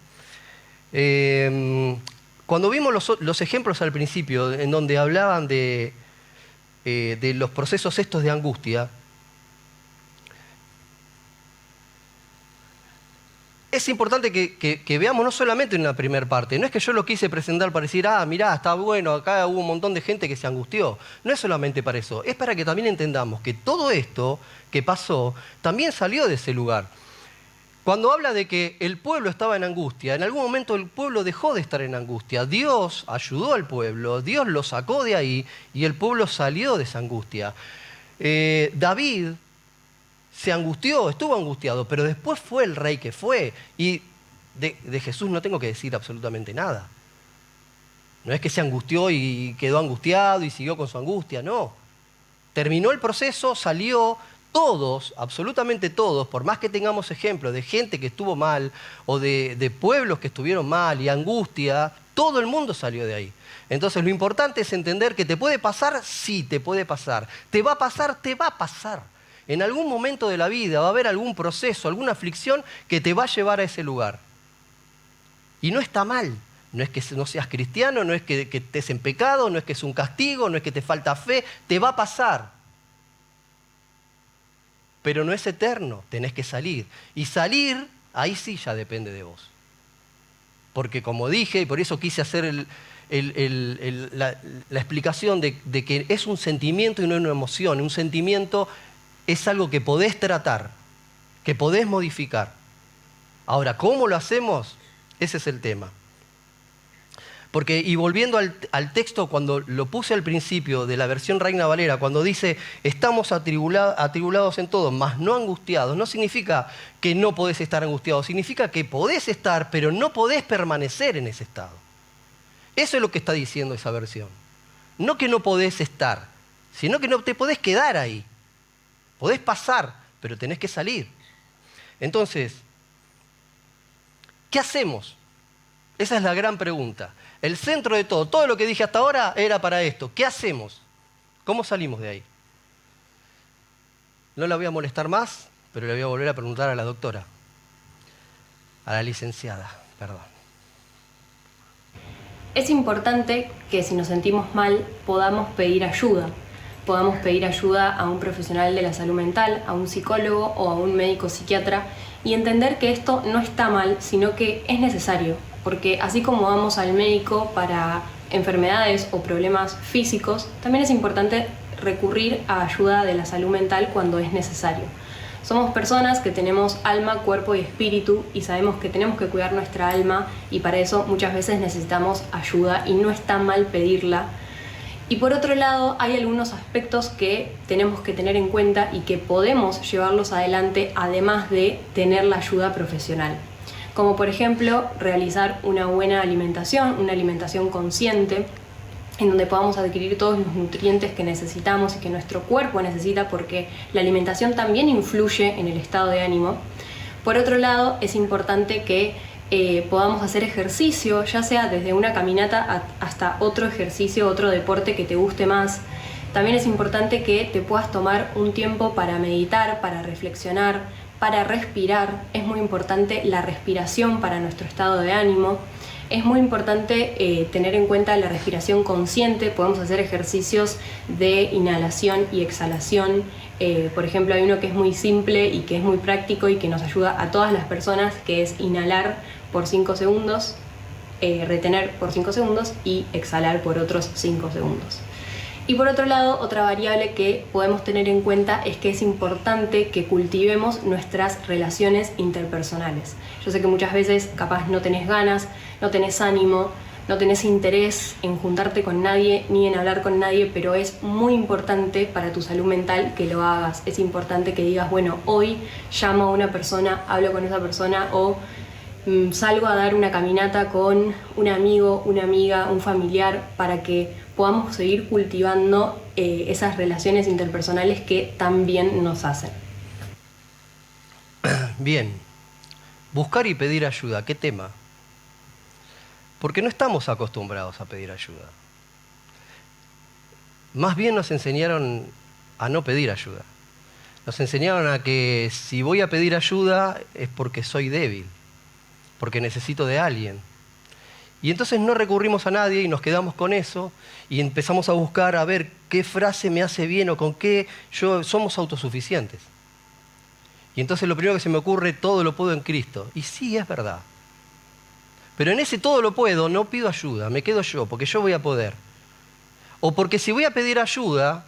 Speaker 1: Cuando vimos los ejemplos al principio, en donde hablaban de los procesos estos de angustia, es importante que veamos no solamente en una primera parte. No es que yo lo quise presentar para decir, mirá, está bueno, acá hubo un montón de gente que se angustió. No es solamente para eso, es para que también entendamos que todo esto que pasó también salió de ese lugar. Cuando habla de que el pueblo estaba en angustia, en algún momento el pueblo dejó de estar en angustia. Dios ayudó al pueblo, Dios lo sacó de ahí y el pueblo salió de esa angustia. David se angustió, estuvo angustiado, pero después fue el rey que fue. Y de Jesús no tengo que decir absolutamente nada. No es que se angustió y quedó angustiado y siguió con su angustia, no. Terminó el proceso, salió. Todos, absolutamente todos, por más que tengamos ejemplos de gente que estuvo mal o de pueblos que estuvieron mal y angustia, todo el mundo salió de ahí. Entonces lo importante es entender que te puede pasar, sí, te puede pasar. Te va a pasar, te va a pasar. En algún momento de la vida va a haber algún proceso, alguna aflicción que te va a llevar a ese lugar. Y no está mal. No es que no seas cristiano, no es que estés en pecado, no es que es un castigo, no es que te falta fe, te va a pasar. Pero no es eterno, tenés que salir. Y salir, ahí sí ya depende de vos. Porque como dije, y por eso quise hacer la explicación de que es un sentimiento y no una emoción. Un sentimiento es algo que podés tratar, que podés modificar. Ahora, ¿cómo lo hacemos? Ese es el tema. Porque, y volviendo al texto, cuando lo puse al principio de la versión Reina Valera, cuando dice, estamos atribulados en todo, mas no angustiados, no significa que no podés estar angustiado, significa que podés estar, pero no podés permanecer en ese estado. Eso es lo que está diciendo esa versión. No que no podés estar, sino que no te podés quedar ahí. Podés pasar, pero tenés que salir. Entonces, ¿qué hacemos? Esa es la gran pregunta. El centro de todo lo que dije hasta ahora era para esto. ¿Qué hacemos? ¿Cómo salimos de ahí? No la voy a molestar más, pero le voy a volver a preguntar a la doctora, a la licenciada, perdón.
Speaker 2: Es importante que si nos sentimos mal podamos pedir ayuda. Podamos pedir ayuda a un profesional de la salud mental, a un psicólogo o a un médico psiquiatra y entender que esto no está mal, sino que es necesario. Porque así como vamos al médico para enfermedades o problemas físicos, también es importante recurrir a ayuda de la salud mental cuando es necesario. Somos personas que tenemos alma, cuerpo y espíritu y sabemos que tenemos que cuidar nuestra alma y para eso muchas veces necesitamos ayuda y no está mal pedirla. Y por otro lado, hay algunos aspectos que tenemos que tener en cuenta y que podemos llevarlos adelante además de tener la ayuda profesional. Como por ejemplo, realizar una buena alimentación, una alimentación consciente, en donde podamos adquirir todos los nutrientes que necesitamos y que nuestro cuerpo necesita, porque la alimentación también influye en el estado de ánimo. Por otro lado, es importante que podamos hacer ejercicio, ya sea desde una caminata hasta otro ejercicio, otro deporte que te guste más. También es importante que te puedas tomar un tiempo para meditar, para reflexionar, para respirar. Es muy importante la respiración para nuestro estado de ánimo. Es muy importante tener en cuenta la respiración consciente. Podemos hacer ejercicios de inhalación y exhalación. Por ejemplo, hay uno que es muy simple y que es muy práctico y que nos ayuda a todas las personas, que es inhalar por 5 segundos, retener por 5 segundos y exhalar por otros 5 segundos. Y por otro lado, otra variable que podemos tener en cuenta es que es importante que cultivemos nuestras relaciones interpersonales. Yo sé que muchas veces capaz no tenés ganas, no tenés ánimo, no tenés interés en juntarte con nadie ni en hablar con nadie, pero es muy importante para tu salud mental que lo hagas. Es importante que digas, bueno, hoy llamo a una persona, hablo con esa persona o salgo a dar una caminata con un amigo, una amiga, un familiar, para que podamos seguir cultivando esas relaciones interpersonales que tan bien nos hacen.
Speaker 1: Bien, buscar y pedir ayuda, ¿qué tema? Porque no estamos acostumbrados a pedir ayuda. Más bien nos enseñaron a no pedir ayuda. Nos enseñaron a que si voy a pedir ayuda es porque soy débil, porque necesito de alguien. Y entonces no recurrimos a nadie y nos quedamos con eso y empezamos a buscar a ver qué frase me hace bien o con qué somos autosuficientes. Y entonces lo primero que se me ocurre, todo lo puedo en Cristo. Y sí, es verdad. Pero en ese todo lo puedo, no pido ayuda, me quedo yo, porque yo voy a poder. O porque si voy a pedir ayuda,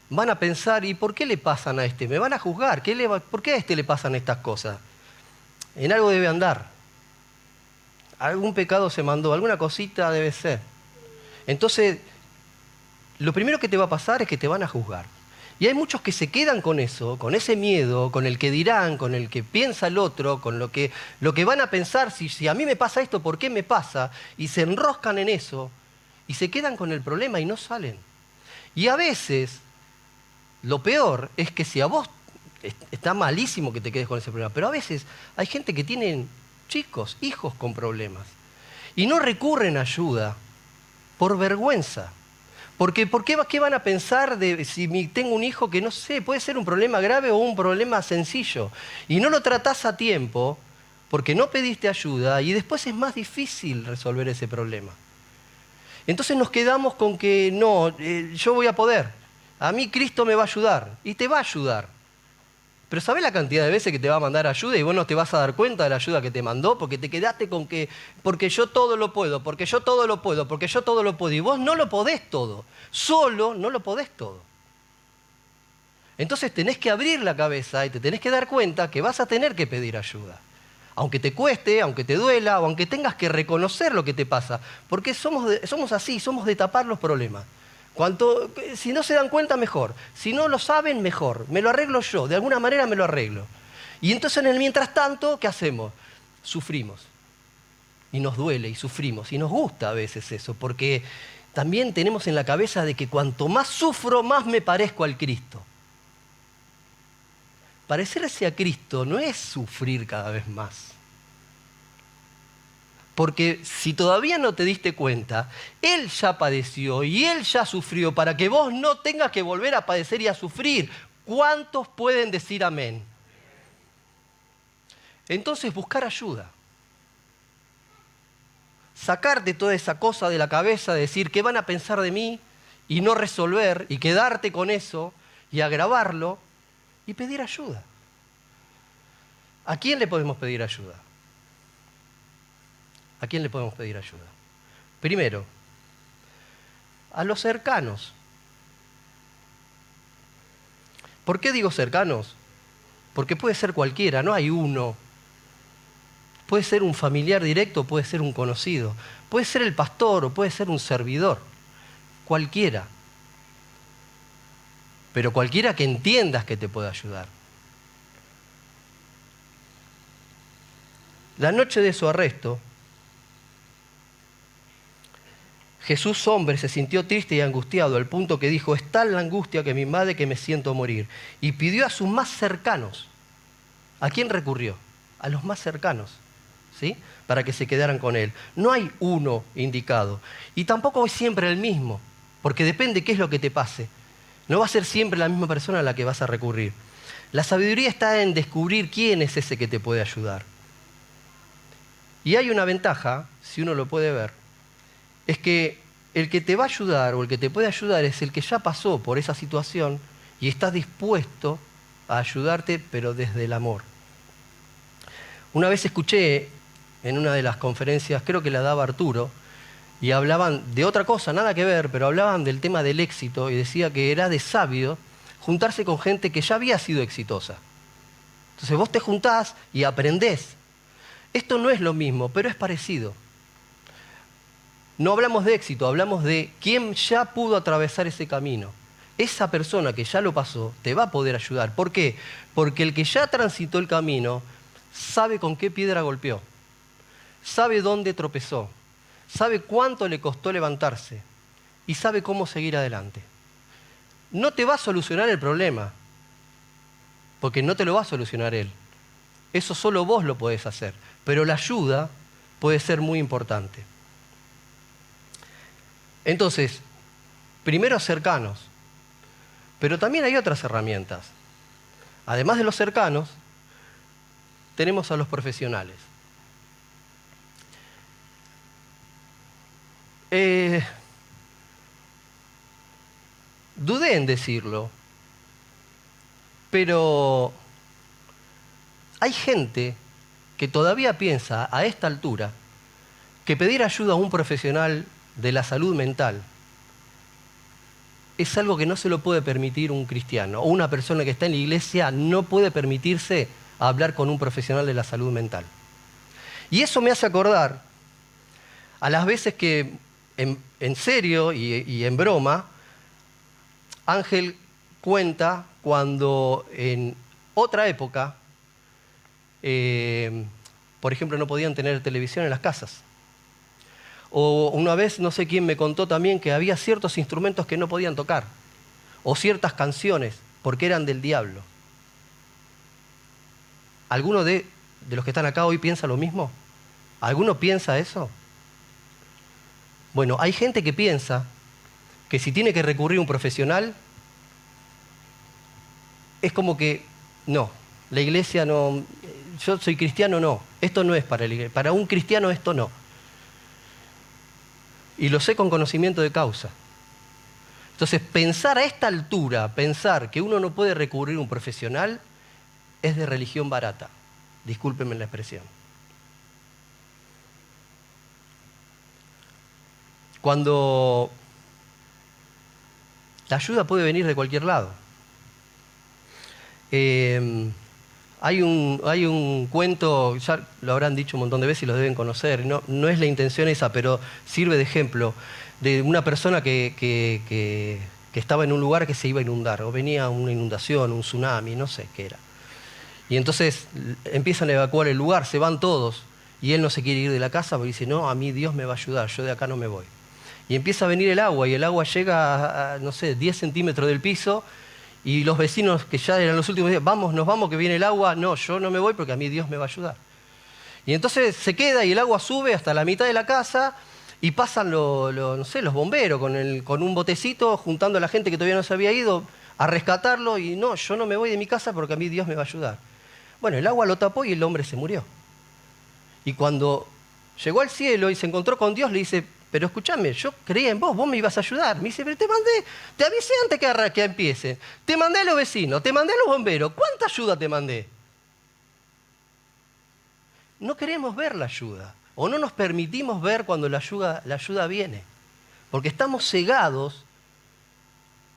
Speaker 1: van a pensar, ¿y por qué le pasan a este? Me van a juzgar, ¿por qué a este le pasan estas cosas? En algo debe andar. Algún pecado se mandó, alguna cosita debe ser. Entonces, lo primero que te va a pasar es que te van a juzgar. Y hay muchos que se quedan con eso, con ese miedo, con el que dirán, con el que piensa el otro, con lo que van a pensar, si a mí me pasa esto, ¿por qué me pasa? Y se enroscan en eso y se quedan con el problema y no salen. Y a veces, lo peor es que si a vos está malísimo que te quedes con ese problema, pero a veces hay gente que tiene chicos, hijos con problemas y no recurren a ayuda por vergüenza. Porque ¿qué van a pensar de si tengo un hijo que no sé, puede ser un problema grave o un problema sencillo? Y no lo tratás a tiempo porque no pediste ayuda y después es más difícil resolver ese problema. Entonces nos quedamos con que no, yo voy a poder. A mí Cristo me va a ayudar y te va a ayudar. Pero ¿sabés la cantidad de veces que te va a mandar ayuda y vos no te vas a dar cuenta de la ayuda que te mandó? Porque te quedaste con que, porque yo todo lo puedo, porque yo todo lo puedo, porque yo todo lo puedo. Y vos no lo podés todo. Solo no lo podés todo. Entonces tenés que abrir la cabeza y te tenés que dar cuenta que vas a tener que pedir ayuda. Aunque te cueste, aunque te duela, o aunque tengas que reconocer lo que te pasa. Porque somos así, somos de tapar los problemas. Si no se dan cuenta, mejor. Si no lo saben, mejor. Me lo arreglo yo, de alguna manera me lo arreglo. Y entonces en el mientras tanto, ¿qué hacemos? Sufrimos. Y nos duele y sufrimos. Y nos gusta a veces eso, porque también tenemos en la cabeza de que cuanto más sufro, más me parezco al Cristo. Parecerse a Cristo no es sufrir cada vez más. Porque si todavía no te diste cuenta, Él ya padeció y Él ya sufrió para que vos no tengas que volver a padecer y a sufrir. ¿Cuántos pueden decir amén? Entonces buscar ayuda. Sacarte toda esa cosa de la cabeza, decir qué van a pensar de mí y no resolver y quedarte con eso y agravarlo y pedir ayuda. ¿A quién le podemos pedir ayuda? ¿A quién le podemos pedir ayuda? Primero, a los cercanos. ¿Por qué digo cercanos? Porque puede ser cualquiera, no hay uno. Puede ser un familiar directo, puede ser un conocido. Puede ser el pastor o puede ser un servidor. Cualquiera. Pero cualquiera que entiendas que te pueda ayudar. La noche de su arresto, Jesús, hombre, se sintió triste y angustiado al punto que dijo, es tal la angustia que me invade que me siento morir. Y pidió a sus más cercanos. ¿A quién recurrió? A los más cercanos, ¿sí? Para que se quedaran con él. No hay uno indicado. Y tampoco es siempre el mismo, porque depende qué es lo que te pase. No va a ser siempre la misma persona a la que vas a recurrir. La sabiduría está en descubrir quién es ese que te puede ayudar. Y hay una ventaja, si uno lo puede ver, es que el que te va a ayudar o el que te puede ayudar es el que ya pasó por esa situación y está dispuesto a ayudarte, pero desde el amor. Una vez escuché en una de las conferencias, creo que la daba Arturo, y hablaban de otra cosa, nada que ver, pero hablaban del tema del éxito y decía que era de sabio juntarse con gente que ya había sido exitosa. Entonces vos te juntás y aprendés. Esto no es lo mismo, pero es parecido. No hablamos de éxito, hablamos de quién ya pudo atravesar ese camino. Esa persona que ya lo pasó te va a poder ayudar. ¿Por qué? Porque el que ya transitó el camino sabe con qué piedra golpeó, sabe dónde tropezó, sabe cuánto le costó levantarse y sabe cómo seguir adelante. No te va a solucionar el problema, porque no te lo va a solucionar él. Eso solo vos lo podés hacer, pero la ayuda puede ser muy importante. Entonces, primero cercanos, pero también hay otras herramientas. Además de los cercanos, tenemos a los profesionales. Dudé en decirlo, pero hay gente que todavía piensa a esta altura que pedir ayuda a un profesional de la salud mental es algo que no se lo puede permitir un cristiano, o una persona que está en la iglesia no puede permitirse hablar con un profesional de la salud mental. Y eso me hace acordar a las veces que, en serio y en broma, Ángel cuenta cuando en otra época, por ejemplo, no podían tener televisión en las casas. O una vez, no sé quién me contó también, que había ciertos instrumentos que no podían tocar, o ciertas canciones, porque eran del diablo. ¿Alguno de los que están acá hoy piensa lo mismo? ¿Alguno piensa eso? Bueno, hay gente que piensa que si tiene que recurrir a un profesional, es como que, no, la iglesia no, yo soy cristiano, no, esto no es para la iglesia, para un cristiano esto no. Y lo sé con conocimiento de causa. Entonces, pensar a esta altura, pensar que uno no puede recurrir a un profesional, es de religión barata. Discúlpenme la expresión. Cuando la ayuda puede venir de cualquier lado. Hay un cuento, ya lo habrán dicho un montón de veces y lo deben conocer, no es la intención esa, pero sirve de ejemplo, de una persona que estaba en un lugar que se iba a inundar, o venía una inundación, un tsunami, no sé qué era. Y entonces empiezan a evacuar el lugar, se van todos, y él no se quiere ir de la casa porque dice, no, a mí Dios me va a ayudar, yo de acá no me voy. Y empieza a venir el agua, y el agua llega a no sé, 10 centímetros del piso, y los vecinos que ya eran los últimos días, nos vamos que viene el agua, no, yo no me voy porque a mí Dios me va a ayudar. Y entonces se queda y el agua sube hasta la mitad de la casa y pasan no sé, los bomberos con un botecito juntando a la gente que todavía no se había ido a rescatarlo y no, yo no me voy de mi casa porque a mí Dios me va a ayudar. Bueno, el agua lo tapó y el hombre se murió. Y cuando llegó al cielo y se encontró con Dios, le dice, pero escúchame, yo creía en vos me ibas a ayudar. Me dice, pero te avisé antes que empiece. Te mandé a los vecinos, te mandé a los bomberos. ¿Cuánta ayuda te mandé? No queremos ver la ayuda, o no nos permitimos ver cuando la ayuda viene. Porque estamos cegados,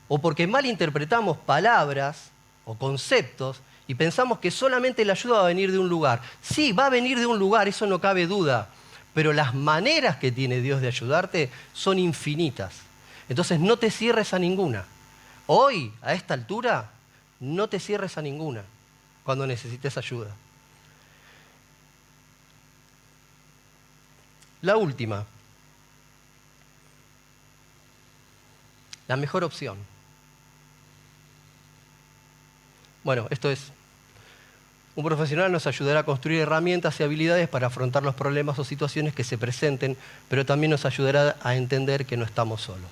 Speaker 1: o porque malinterpretamos palabras o conceptos, y pensamos que solamente la ayuda va a venir de un lugar. Sí, va a venir de un lugar, eso no cabe duda. Pero las maneras que tiene Dios de ayudarte son infinitas. Entonces no te cierres a ninguna. Hoy, a esta altura, no te cierres a ninguna cuando necesites ayuda. La última. La mejor opción. Bueno, esto es, un profesional nos ayudará a construir herramientas y habilidades para afrontar los problemas o situaciones que se presenten, pero también nos ayudará a entender que no estamos solos.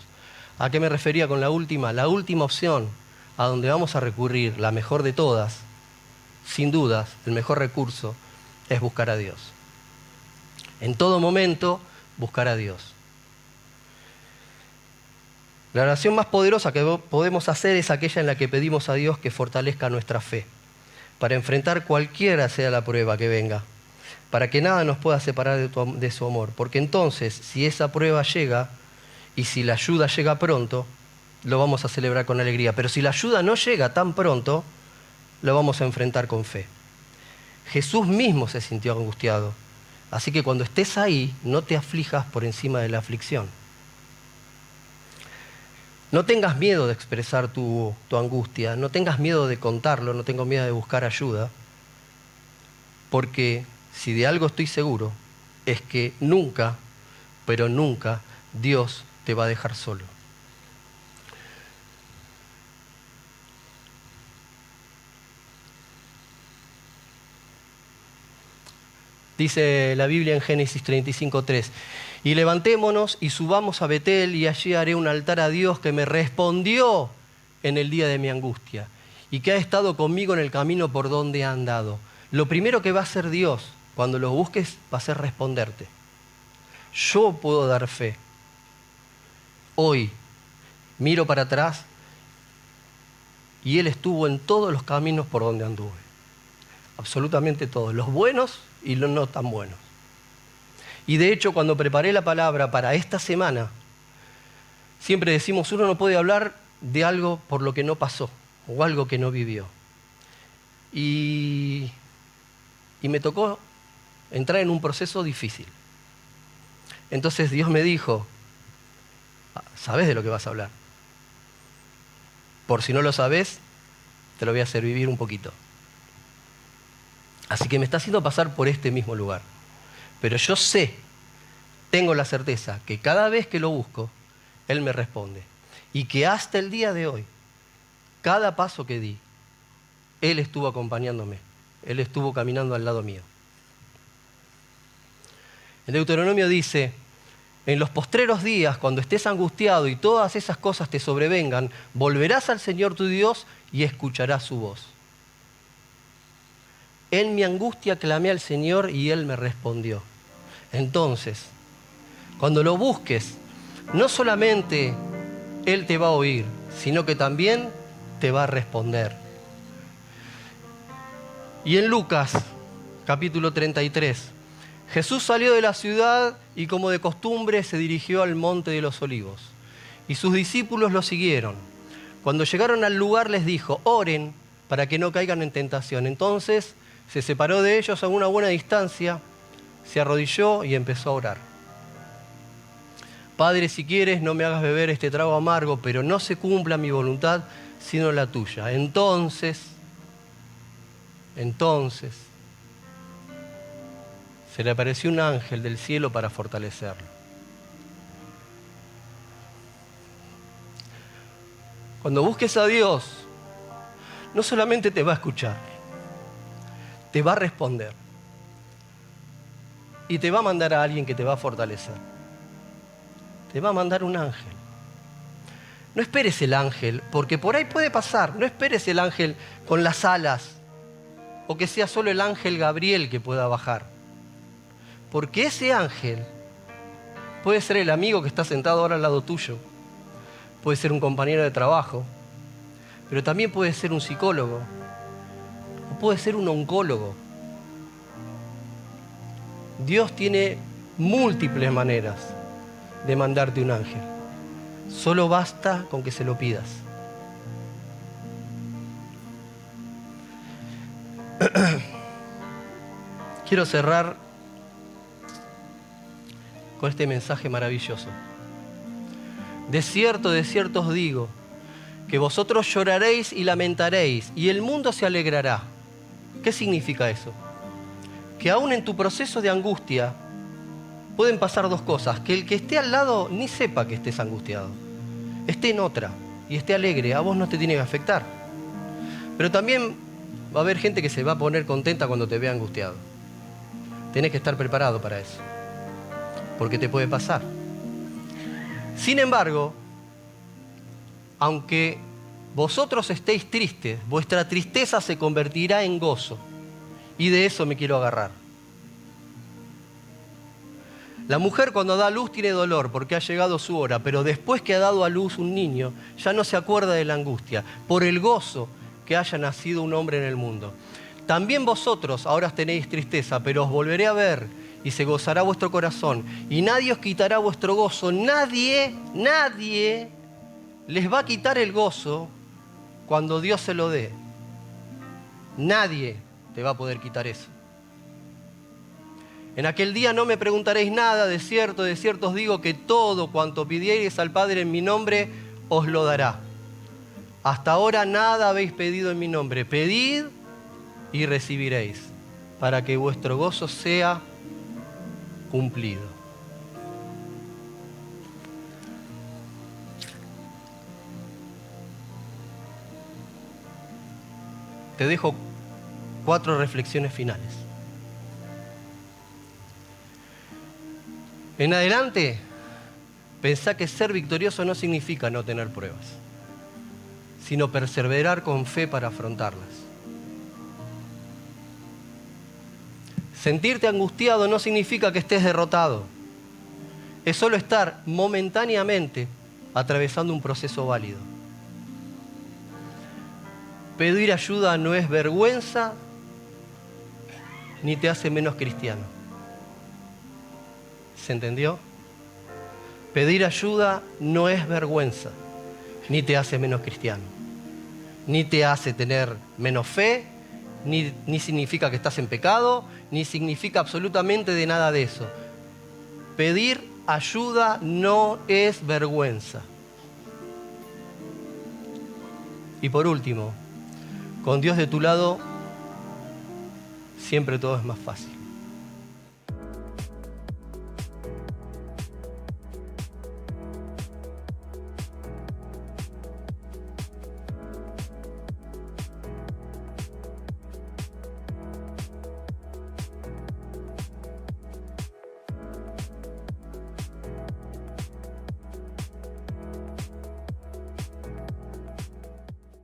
Speaker 1: ¿A qué me refería con la última? La última opción a donde vamos a recurrir, la mejor de todas, sin dudas, el mejor recurso, es buscar a Dios. En todo momento, buscar a Dios. La oración más poderosa que podemos hacer es aquella en la que pedimos a Dios que fortalezca nuestra fe para enfrentar cualquiera sea la prueba que venga. para que nada nos pueda separar de su amor. Porque entonces, si esa prueba llega y si la ayuda llega pronto, lo vamos a celebrar con alegría. Pero si la ayuda no llega tan pronto, lo vamos a enfrentar con fe. Jesús mismo se sintió angustiado. Así que cuando estés ahí, no te aflijas por encima de la aflicción. No tengas miedo de expresar tu angustia, no tengas miedo de contarlo, no tengas miedo de buscar ayuda, porque si de algo estoy seguro, es que nunca, pero nunca, Dios te va a dejar solo. Dice la Biblia en Génesis 35:3, y levantémonos y subamos a Betel y allí haré un altar a Dios que me respondió en el día de mi angustia y que ha estado conmigo en el camino por donde he andado. Lo primero que va a hacer Dios cuando lo busques va a ser responderte. Yo puedo dar fe. Hoy miro para atrás y Él estuvo en todos los caminos por donde anduve. Absolutamente todos, los buenos y los no tan buenos. Y de hecho, cuando preparé la palabra para esta semana, siempre decimos, uno no puede hablar de algo por lo que no pasó o algo que no vivió. Y me tocó entrar en un proceso difícil. Entonces Dios me dijo, ¿sabés de lo que vas a hablar? Por si no lo sabés, te lo voy a hacer vivir un poquito. Así que me está haciendo pasar por este mismo lugar. Pero yo sé, tengo la certeza, que cada vez que lo busco, Él me responde. Y que hasta el día de hoy, cada paso que di, Él estuvo acompañándome. Él estuvo caminando al lado mío. En Deuteronomio dice, en los postreros días, cuando estés angustiado y todas esas cosas te sobrevengan, volverás al Señor tu Dios y escucharás su voz. En mi angustia clamé al Señor y Él me respondió. Entonces, cuando lo busques, no solamente Él te va a oír, sino que también te va a responder. Y en Lucas, capítulo 33, Jesús salió de la ciudad y como de costumbre se dirigió al monte de los olivos. Y sus discípulos lo siguieron. Cuando llegaron al lugar les dijo, oren para que no caigan en tentación. Entonces se separó de ellos a una buena distancia, se arrodilló y empezó a orar. Padre, si quieres, no me hagas beber este trago amargo, pero no se cumpla mi voluntad, sino la tuya. Entonces, se le apareció un ángel del cielo para fortalecerlo. Cuando busques a Dios, no solamente te va a escuchar, te va a responder y te va a mandar a alguien que te va a fortalecer. Te va a mandar un ángel. No esperes el ángel, porque por ahí puede pasar. No esperes el ángel con las alas o que sea solo el ángel Gabriel que pueda bajar. Porque ese ángel puede ser el amigo que está sentado ahora al lado tuyo, puede ser un compañero de trabajo, pero también puede ser un psicólogo, o puede ser un oncólogo. Dios tiene múltiples maneras de mandarte un ángel. Solo basta con que se lo pidas. Quiero cerrar con este mensaje maravilloso. De cierto os digo, que vosotros lloraréis y lamentaréis, y el mundo se alegrará. ¿Qué significa eso? Que aún en tu proceso de angustia pueden pasar dos cosas. Que el que esté al lado ni sepa que estés angustiado. Esté en otra y esté alegre. A vos no te tiene que afectar. Pero también va a haber gente que se va a poner contenta cuando te vea angustiado. Tenés que estar preparado para eso. Porque te puede pasar. Sin embargo, aunque vosotros estéis tristes, vuestra tristeza se convertirá en gozo. Y de eso me quiero agarrar. La mujer cuando da a luz tiene dolor porque ha llegado su hora, pero después que ha dado a luz un niño, ya no se acuerda de la angustia, por el gozo que haya nacido un hombre en el mundo. También vosotros ahora tenéis tristeza, pero os volveré a ver y se gozará vuestro corazón. Y nadie os quitará vuestro gozo. Nadie les va a quitar el gozo cuando Dios se lo dé. Nadie te va a poder quitar eso. En aquel día no me preguntaréis nada, de cierto os digo que todo cuanto pidiereis al Padre en mi nombre, os lo dará. Hasta ahora nada habéis pedido en mi nombre. Pedid y recibiréis, para que vuestro gozo sea cumplido. Te dejo 4 reflexiones finales. En adelante, pensá que ser victorioso no significa no tener pruebas, sino perseverar con fe para afrontarlas. Sentirte angustiado no significa que estés derrotado. Es solo estar momentáneamente atravesando un proceso válido. Pedir ayuda no es vergüenza ni te hace menos cristiano. ¿Se entendió? Pedir ayuda no es vergüenza ni te hace menos cristiano. Ni te hace tener menos fe, ni significa que estás en pecado, ni significa absolutamente de nada de eso. Pedir ayuda no es vergüenza. Y por último, con Dios de tu lado, siempre todo es más fácil.